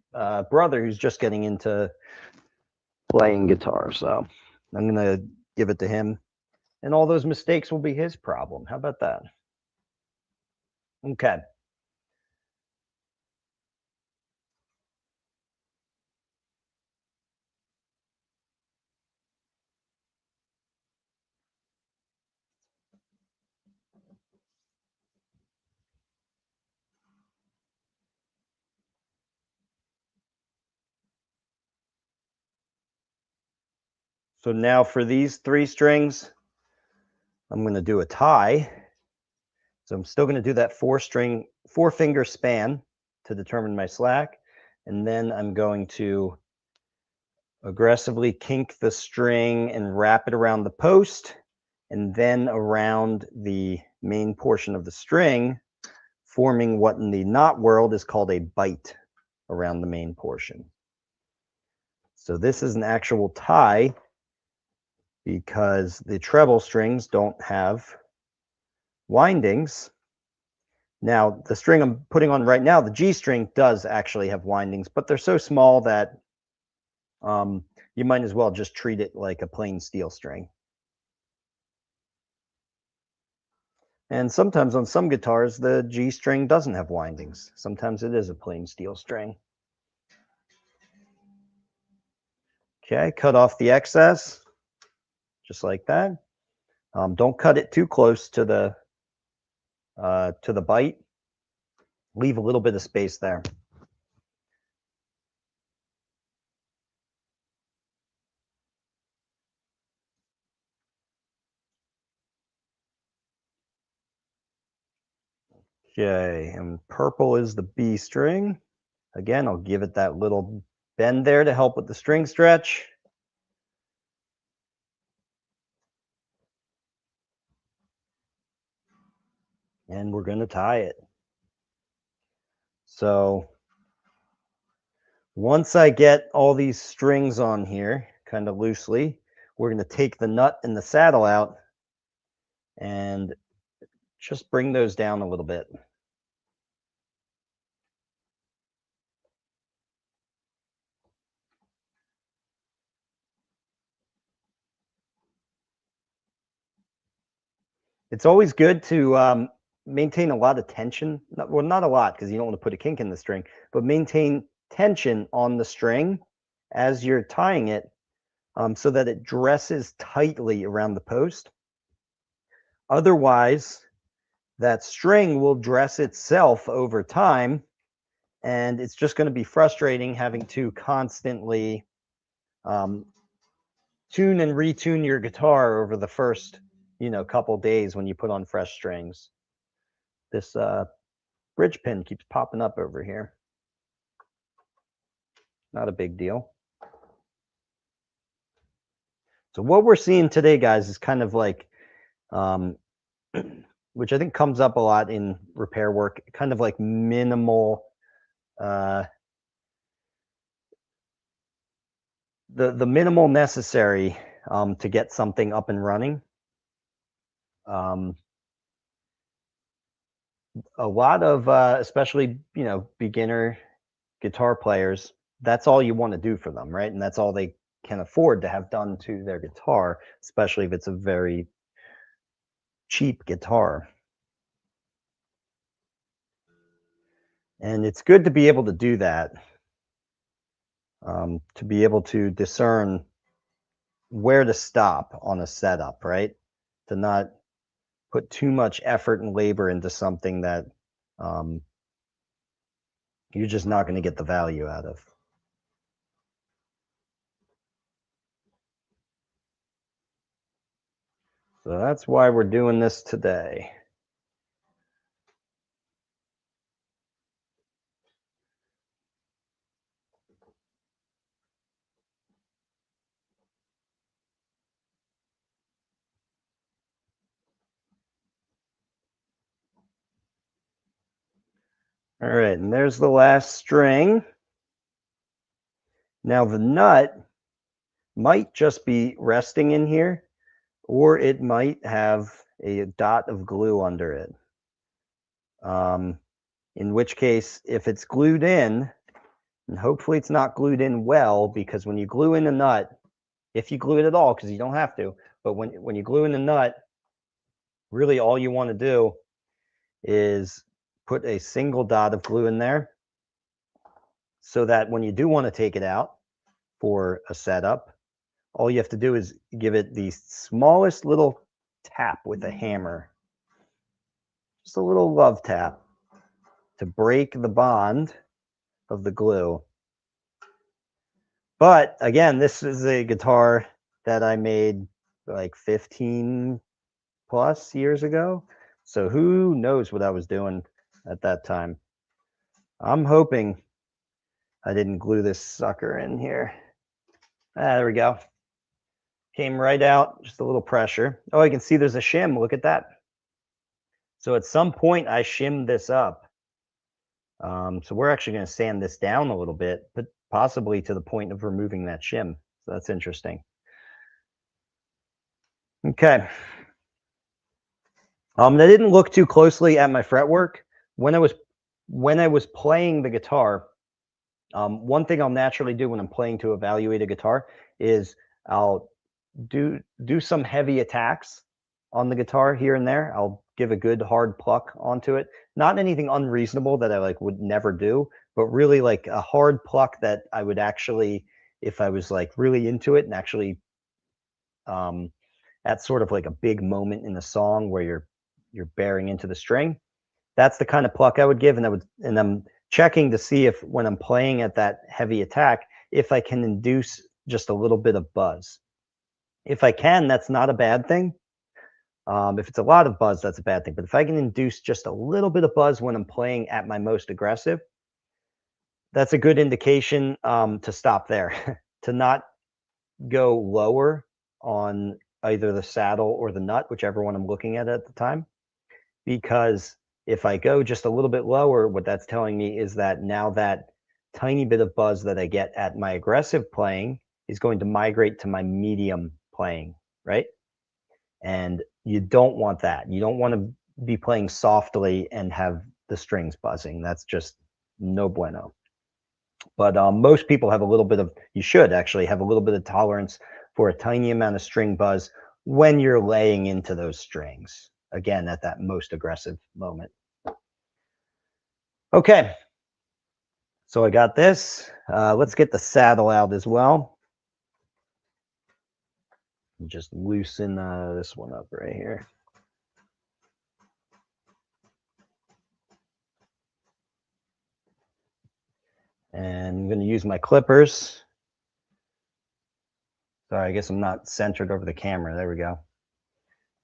brother who's just getting into playing guitar. So I'm going to give it to him, and all those mistakes will be his problem. How about that? Okay. So now for these 3 strings, I'm going to do a tie. So I'm still going to do that 4-finger span to determine my slack. And then I'm going to aggressively kink the string and wrap it around the post and then around the main portion of the string, forming what in the knot world is called a bite around the main portion. So this is an actual tie because the treble strings don't have windings. Now, the string I'm putting on right now, the G string, does actually have windings, but they're so small that you might as well just treat it like a plain steel string. And sometimes on some guitars, the G string doesn't have windings. Sometimes it is a plain steel string. Okay, cut off the excess, just like that. Don't cut it too close to the bite. Leave a little bit of space there. Okay, and purple is the B string. Again, I'll give it that little bend there to help with the string stretch. And we're going to tie it. So once I get all these strings on here, kind of loosely, we're going to take the nut and the saddle out and just bring those down a little bit. It's always good to maintain a lot of tension. Well, not a lot because you don't want to put a kink in the string, but maintain tension on the string as you're tying it so that it dresses tightly around the post. Otherwise, that string will dress itself over time, and it's just going to be frustrating having to constantly tune and retune your guitar over the first, couple days when you put on fresh strings. This bridge pin keeps popping up over here. Not a big deal. So what we're seeing today, guys, is kind of like, which I think comes up a lot in repair work, kind of like minimal, the minimal necessary to get something up and running. A lot of, especially, beginner guitar players, that's all you want to do for them, right? And that's all they can afford to have done to their guitar, especially if it's a very cheap guitar. And it's good to be able to do that, to be able to discern where to stop on a setup, right? To not put too much effort and labor into something that you're just not going to get the value out of. So that's why we're doing this today. All right, and there's the last string. Now the nut might just be resting in here, or it might have a dot of glue under it. In which case, if it's glued in, and hopefully it's not glued in well, because when you glue in a nut, if you glue it at all, because you don't have to, but when you glue in a nut, really all you want to do is put a single dot of glue in there so that when you do want to take it out for a setup, all you have to do is give it the smallest little tap with a hammer. Just a little love tap to break the bond of the glue. But again, this is a guitar that I made like 15 plus years ago. So who knows what I was doing at that time. I'm hoping I didn't glue this sucker in here. Ah, there we go. Came right out, just a little pressure. Oh, I can see there's a shim. Look at that. So at some point I shimmed this up. So we're actually going to sand this down a little bit, but possibly to the point of removing that shim. So that's interesting. Okay. I didn't look too closely at my fretwork when I was playing the guitar. One thing I'll naturally do when I'm playing to evaluate a guitar is I'll do some heavy attacks on the guitar here and there. I'll give a good hard pluck onto it. Not anything unreasonable that I like would never do, but really like a hard pluck that I would actually, if I was like really into it and actually at sort of like a big moment in the song where you're bearing into the string, that's the kind of pluck I would give. And I'm checking to see if when I'm playing at that heavy attack, if I can induce just a little bit of buzz. If I can, that's not a bad thing. If it's a lot of buzz, that's a bad thing. But if I can induce just a little bit of buzz when I'm playing at my most aggressive, that's a good indication to stop there, to not go lower on either the saddle or the nut, whichever one I'm looking at the time. Because if I go just a little bit lower, what that's telling me is that now that tiny bit of buzz that I get at my aggressive playing is going to migrate to my medium playing, right? And you don't want that. You don't want to be playing softly and have the strings buzzing. That's just no bueno. But most people have a little bit of, you should actually have a little bit of tolerance for a tiny amount of string buzz when you're laying into those strings. Again, at that most aggressive moment. Okay. So I got this. Let's get the saddle out as well. Just loosen this one up right here. And I'm going to use my clippers. Sorry, I guess I'm not centered over the camera. There we go.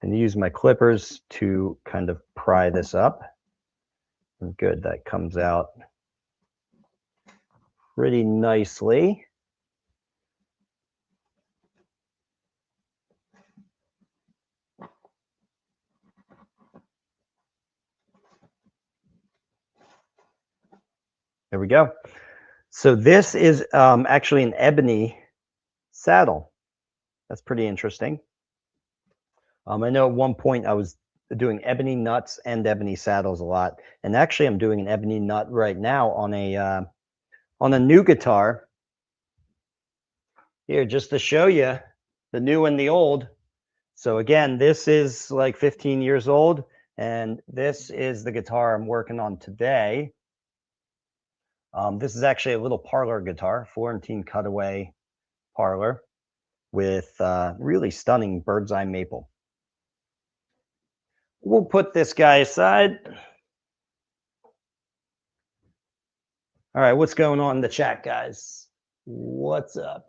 And use my clippers to kind of pry this up. And good, that comes out pretty nicely. There we go. So this is actually an ebony saddle. That's pretty interesting. I know at one point I was doing ebony nuts and ebony saddles a lot, and actually I'm doing an ebony nut right now on a new guitar. Here, just to show you the new and the old. So again, this is like 15 years old, and this is the guitar I'm working on today. This is actually a little parlor guitar, Florentine cutaway parlor with really stunning bird's eye maple. We'll put this guy aside. All right, what's going on in the chat, guys? What's up?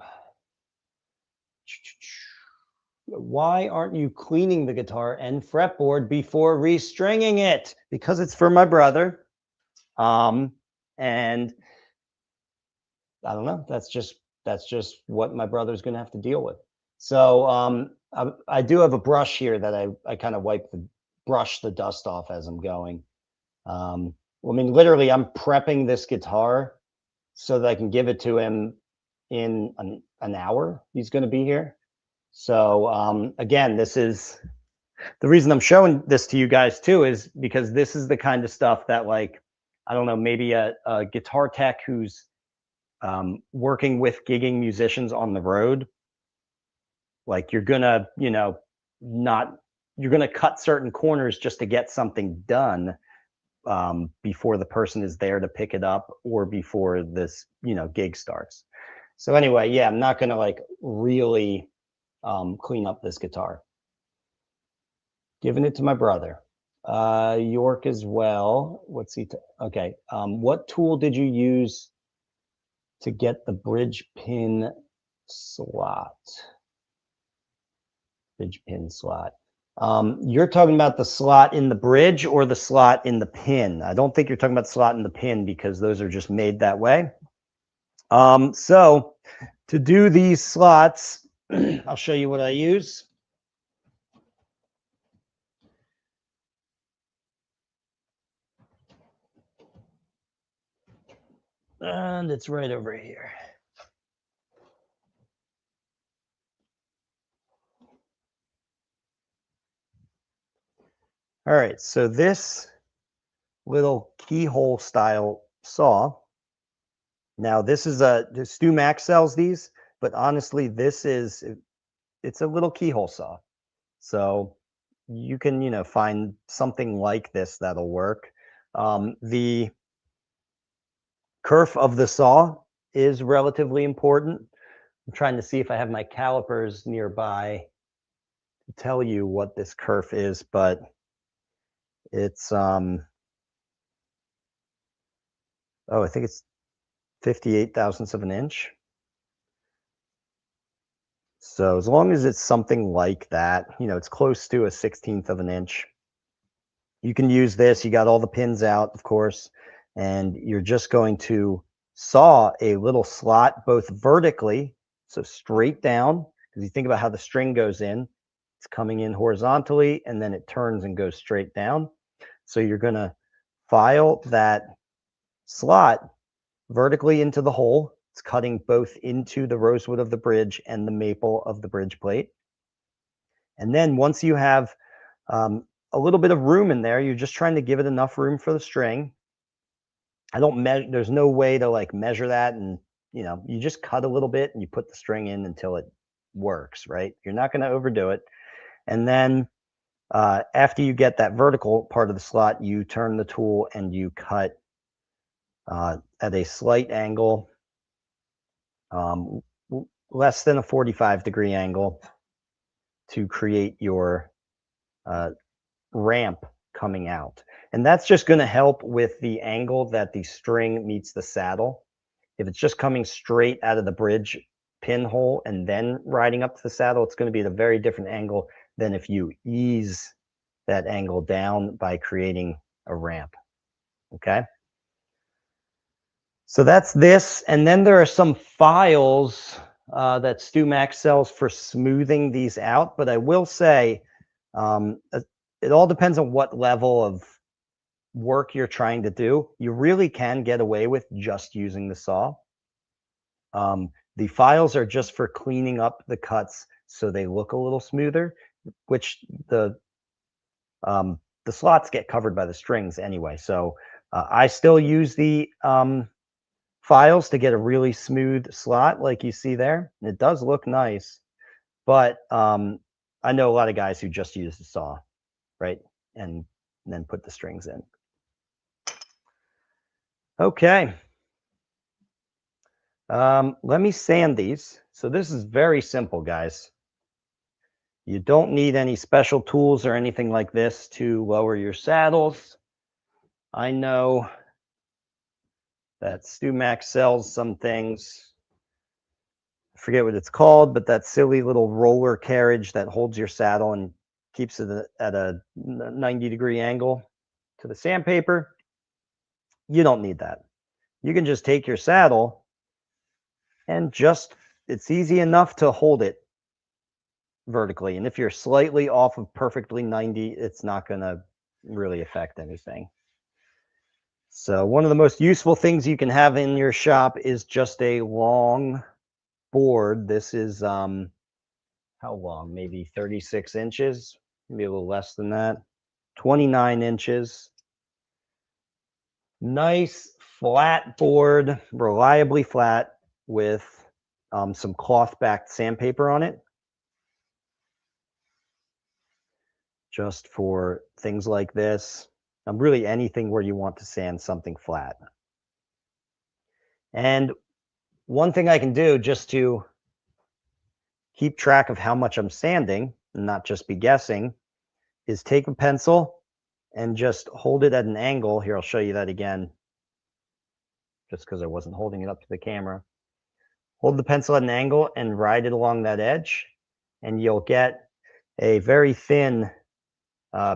Why aren't you cleaning the guitar and fretboard before restringing it? Because it's for my brother. And I don't know. That's just what my brother's going to have to deal with. So I do have a brush here that I kind of brush the dust off as I'm going. I mean, literally, I'm prepping this guitar so that I can give it to him in an hour. He's going to be here. So again, this is the reason I'm showing this to you guys too, is because this is the kind of stuff that, like, I don't know, maybe a guitar tech who's working with gigging musicians on the road, like you're gonna, you're gonna cut certain corners just to get something done before the person is there to pick it up or before this, gig starts. So anyway, yeah, I'm not gonna like really clean up this guitar. Giving it to my brother. York as well. What's he? Okay. What tool did you use to get the bridge pin slot? Bridge pin slot. You're talking about the slot in the bridge or the slot in the pin. I don't think you're talking about the slot in the pin because those are just made that way. So to do these slots, I'll show you what I use. And it's right over here. All right, so this little keyhole style saw. Now this is Stu Max sells these, but honestly, it's a little keyhole saw. So you can, find something like this that'll work. The kerf of the saw is relatively important. I'm trying to see if I have my calipers nearby to tell you what this kerf is, but it's I think it's 58 thousandths of an inch. So as long as it's something like that, it's close to a 16th of an inch. You can use this. You got all the pins out, of course, and you're just going to saw a little slot both vertically, so straight down, because you think about how the string goes in, it's coming in horizontally and then it turns and goes straight down. So you're going to file that slot vertically into the hole. It's cutting both into the rosewood of the bridge and the maple of the bridge plate. And then once you have a little bit of room in there, you're just trying to give it enough room for the string. I don't measure, there's no way to like measure that. And, you just cut a little bit and you put the string in until it works, right? You're not going to overdo it. And then after you get that vertical part of the slot, you turn the tool and you cut at a slight angle, less than a 45-degree angle, to create your ramp coming out. And that's just going to help with the angle that the string meets the saddle. If it's just coming straight out of the bridge pinhole and then riding up to the saddle, it's going to be at a very different angle than if you ease that angle down by creating a ramp. Okay. So that's this. And then there are some files that Stu Max sells for smoothing these out. But I will say, it all depends on what level of work you're trying to do. You really can get away with just using the saw. The files are just for cleaning up the cuts so they look a little smoother, which the slots get covered by the strings anyway. So I still use the files to get a really smooth slot like you see there. It does look nice, but I know a lot of guys who just use the saw, right? And then put the strings in. Okay. Let me sand these. So this is very simple, guys. You don't need any special tools or anything like this to lower your saddles. I know that Stu Max sells some things. I forget what it's called, but that silly little roller carriage that holds your saddle and keeps it at a 90-degree angle to the sandpaper. You don't need that. You can just take your saddle and it's easy enough to hold it vertically. And if you're slightly off of perfectly 90, it's not going to really affect anything. So one of the most useful things you can have in your shop is just a long board. This is, how long? Maybe 36 inches, maybe a little less than that. 29 inches. Nice flat board, reliably flat, with some cloth-backed sandpaper on it. Just for things like this. Really anything where you want to sand something flat. And one thing I can do just to keep track of how much I'm sanding and not just be guessing is take a pencil and just hold it at an angle. Here, I'll show you that again, just because I wasn't holding it up to the camera. Hold the pencil at an angle and ride it along that edge, and you'll get a very thin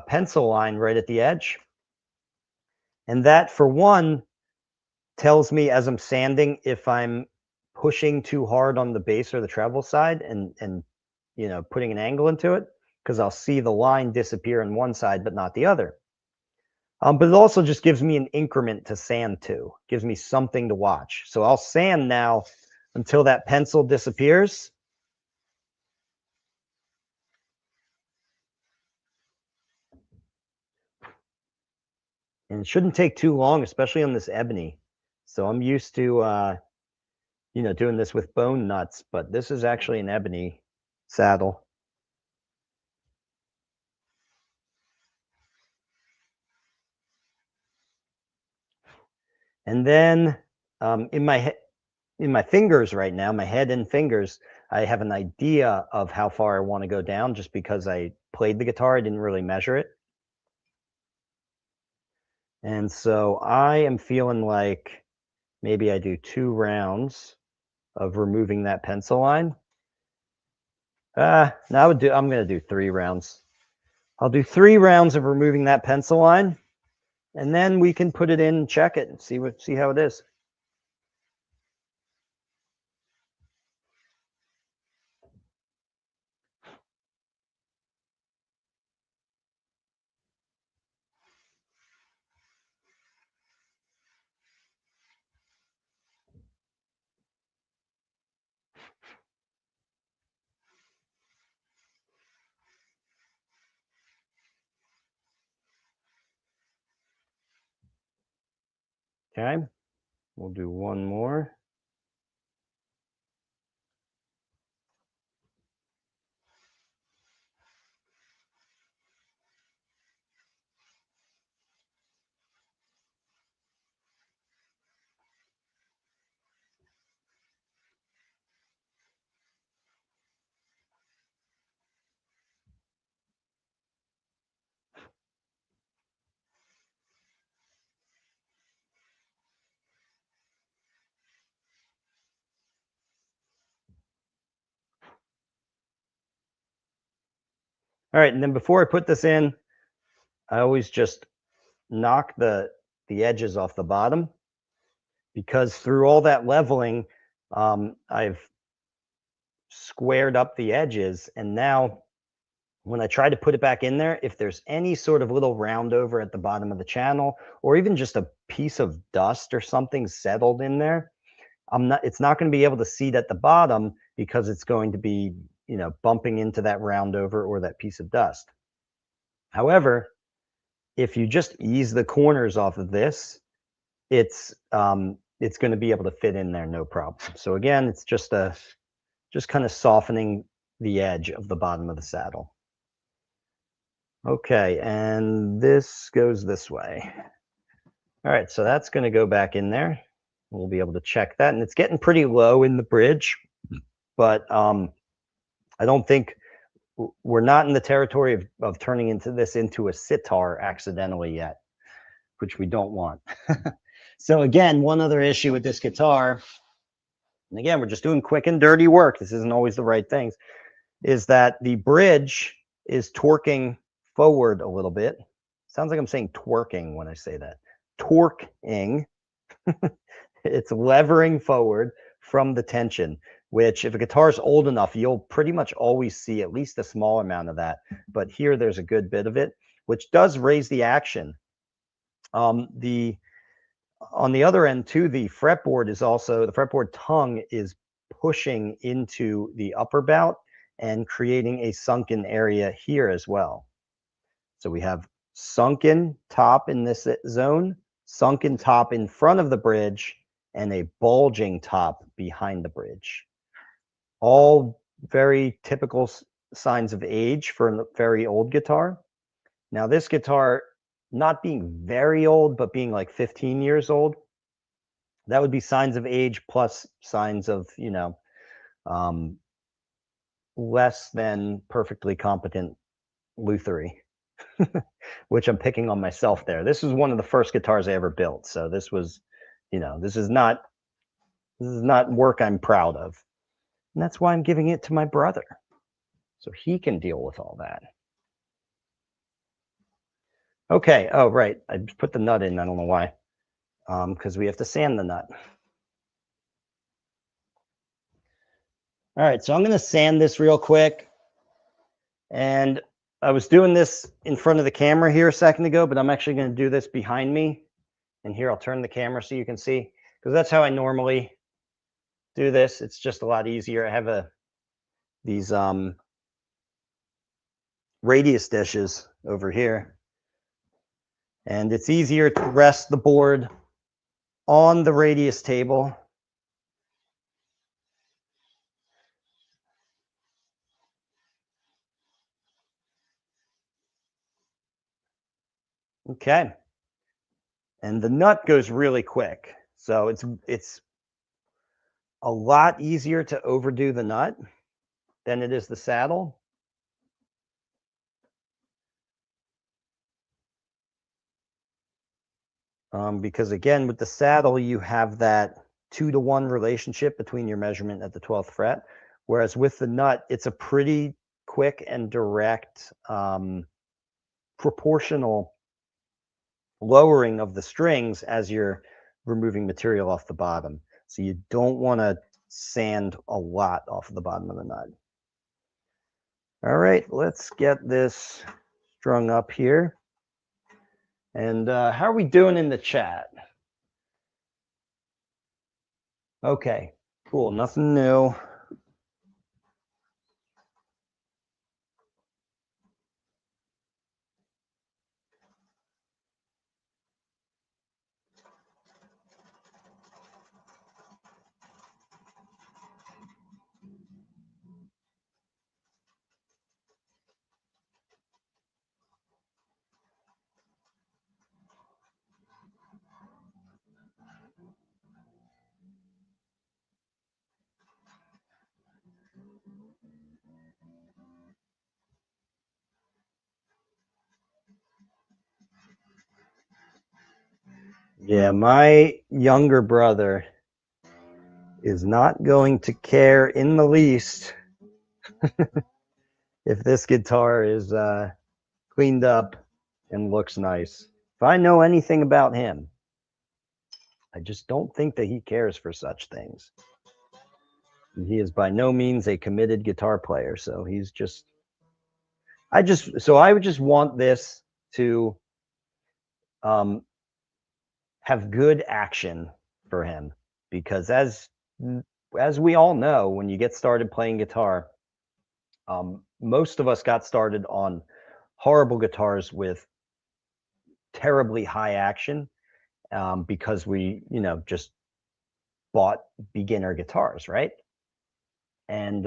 pencil line right at the edge. And that, for one, tells me as I'm sanding if I'm pushing too hard on the base or the treble side and you know, putting an angle into it, because I'll see the line disappear on one side but not the other. But it also just gives me an increment to sand to, gives me something to watch. So I'll sand now until that pencil disappears. And it shouldn't take too long, especially on this ebony. So I'm used to, you know, doing this with bone nuts, but this is actually an ebony saddle. And then in my fingers right now, my head and fingers, I have an idea of how far I want to go down just because I played the guitar. I didn't really measure it. And so I am feeling like maybe I do 2 rounds of removing that pencil line. No, I'm going to do 3 rounds. I'll do 3 rounds of removing that pencil line, and then we can put it in and check it and see how it is. Okay, we'll do 1 more. All right, and then before I put this in, I always just knock the edges off the bottom, because through all that leveling, I've squared up the edges, and now when I try to put it back in there, if there's any sort of little round over at the bottom of the channel, or even just a piece of dust or something settled in there, it's not going to be able to seat at the bottom because it's going to be, you know, bumping into that round over or that piece of dust. However, if you just ease the corners off of this, it's going to be able to fit in there no problem. So again, it's just kind of softening the edge of the bottom of the saddle. Okay, and this goes this way. All right, so that's going to go back in there. We'll be able to check that, and it's getting pretty low in the bridge, but I don't think we're not in the territory of turning this into a sitar accidentally yet, which we don't want. So again, one other issue with this guitar, and again, we're just doing quick and dirty work. This isn't always the right things, is that the bridge is torquing forward a little bit. Sounds like I'm saying twerking when I say that. Torquing. It's levering forward from the tension, which if a guitar is old enough, you'll pretty much always see at least a small amount of that. But here there's a good bit of it, which does raise the action. On the other end too, the fretboard tongue is pushing into the upper bout and creating a sunken area here as well. So we have sunken top in this zone, sunken top in front of the bridge, and a bulging top behind the bridge. All very typical signs of age for a very old guitar. Now this guitar, not being very old, but being like 15 years old, that would be signs of age plus signs of, you know, less than perfectly competent luthery, which I'm picking on myself there. This was one of the first guitars I ever built. So this was, you know, this is not work I'm proud of. And that's why I'm giving it to my brother, so he can deal with all that. Okay. Oh, right. I just put the nut in. I don't know why. Because we have to sand the nut. All right. So I'm going to sand this real quick. And I was doing this in front of the camera here a second ago, but I'm actually going to do this behind me. And here I'll turn the camera so you can see, because that's how I normally do this. It's just a lot easier. I have these radius dishes over here, and it's easier to rest the board on the radius table. Okay. And the nut goes really quick. So it's a lot easier to overdo the nut than it is the saddle. Because again, with the saddle, you have that 2-to-1 relationship between your measurement at the 12th fret. Whereas with the nut, it's a pretty quick and direct proportional lowering of the strings as you're removing material off the bottom. So you don't want to sand a lot off of the bottom of the nut. All right, let's get this strung up here. And how are we doing in the chat? Okay, cool, nothing new. Yeah, my younger brother is not going to care in the least if this guitar is cleaned up and looks nice. If I know anything about him, I just don't think that he cares for such things. And he is by no means a committed guitar player, so he's just I would just want this to have good action for him, because as we all know, when you get started playing guitar, most of us got started on horrible guitars with terribly high action, because we, just bought beginner guitars, right? And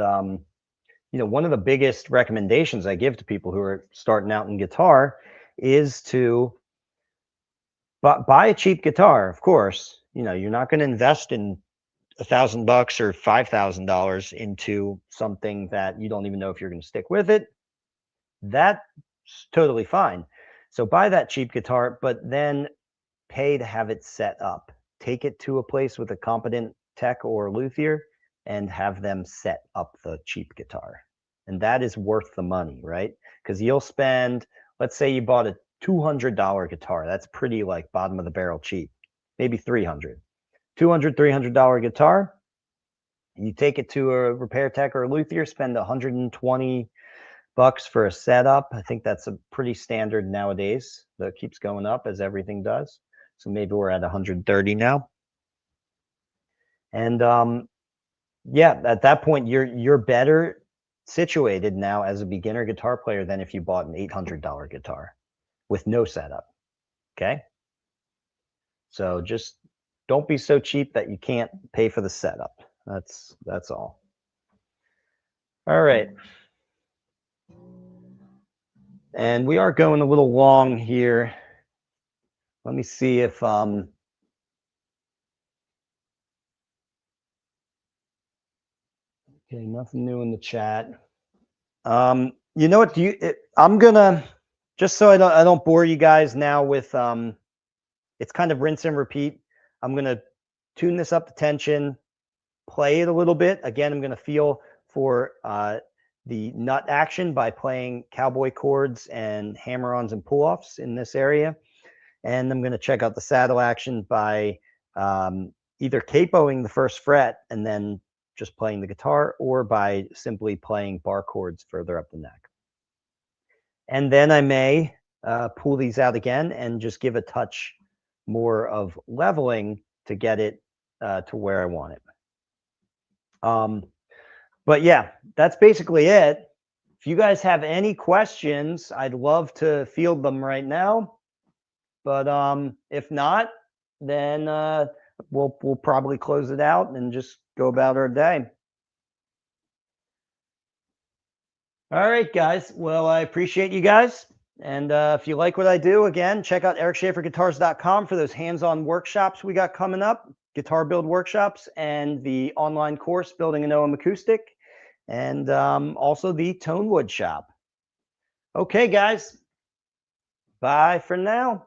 one of the biggest recommendations I give to people who are starting out in guitar is to buy a cheap guitar. Of course, you're not going to invest in $1,000 or $5,000 into something that you don't even know if you're going to stick with it. That's totally fine. So buy that cheap guitar, but then pay to have it set up. Take it to a place with a competent tech or luthier and have them set up the cheap guitar. And that is worth the money, right? Because you'll spend, let's say you bought a $200 guitar. That's pretty like bottom of the barrel cheap, maybe 300. $300 guitar. You take it to a repair tech or a luthier, spend 120 bucks for a setup. I think that's a pretty standard nowadays. That keeps going up as everything does. So maybe we're at 130 now. And yeah, at that point you're better situated now as a beginner guitar player than if you bought an $800 guitar with no setup. Okay? So just don't be so cheap that you can't pay for the setup. That's all. All right. And we are going a little long here. Let me see if okay, nothing new in the chat. You know what? I'm gonna, just so I don't bore you guys now with it's kind of rinse and repeat. I'm gonna tune this up to tension, play it a little bit. Again, I'm gonna feel for the nut action by playing cowboy chords and hammer-ons and pull-offs in this area. And I'm going to check out the saddle action by either capoing the first fret and then just playing the guitar, or by simply playing bar chords further up the neck. And then I may pull these out again and just give a touch more of leveling to get it to where I want it. But yeah, that's basically it. If you guys have any questions, I'd love to field them right now. But if not, then we'll probably close it out and just go about our day. All right, guys. Well, I appreciate you guys. And if you like what I do, again, check out ericschaferguitars.com for those hands-on workshops we got coming up, guitar build workshops, and the online course, Building an OM Acoustic, and also the Tonewood shop. Okay, guys. Bye for now.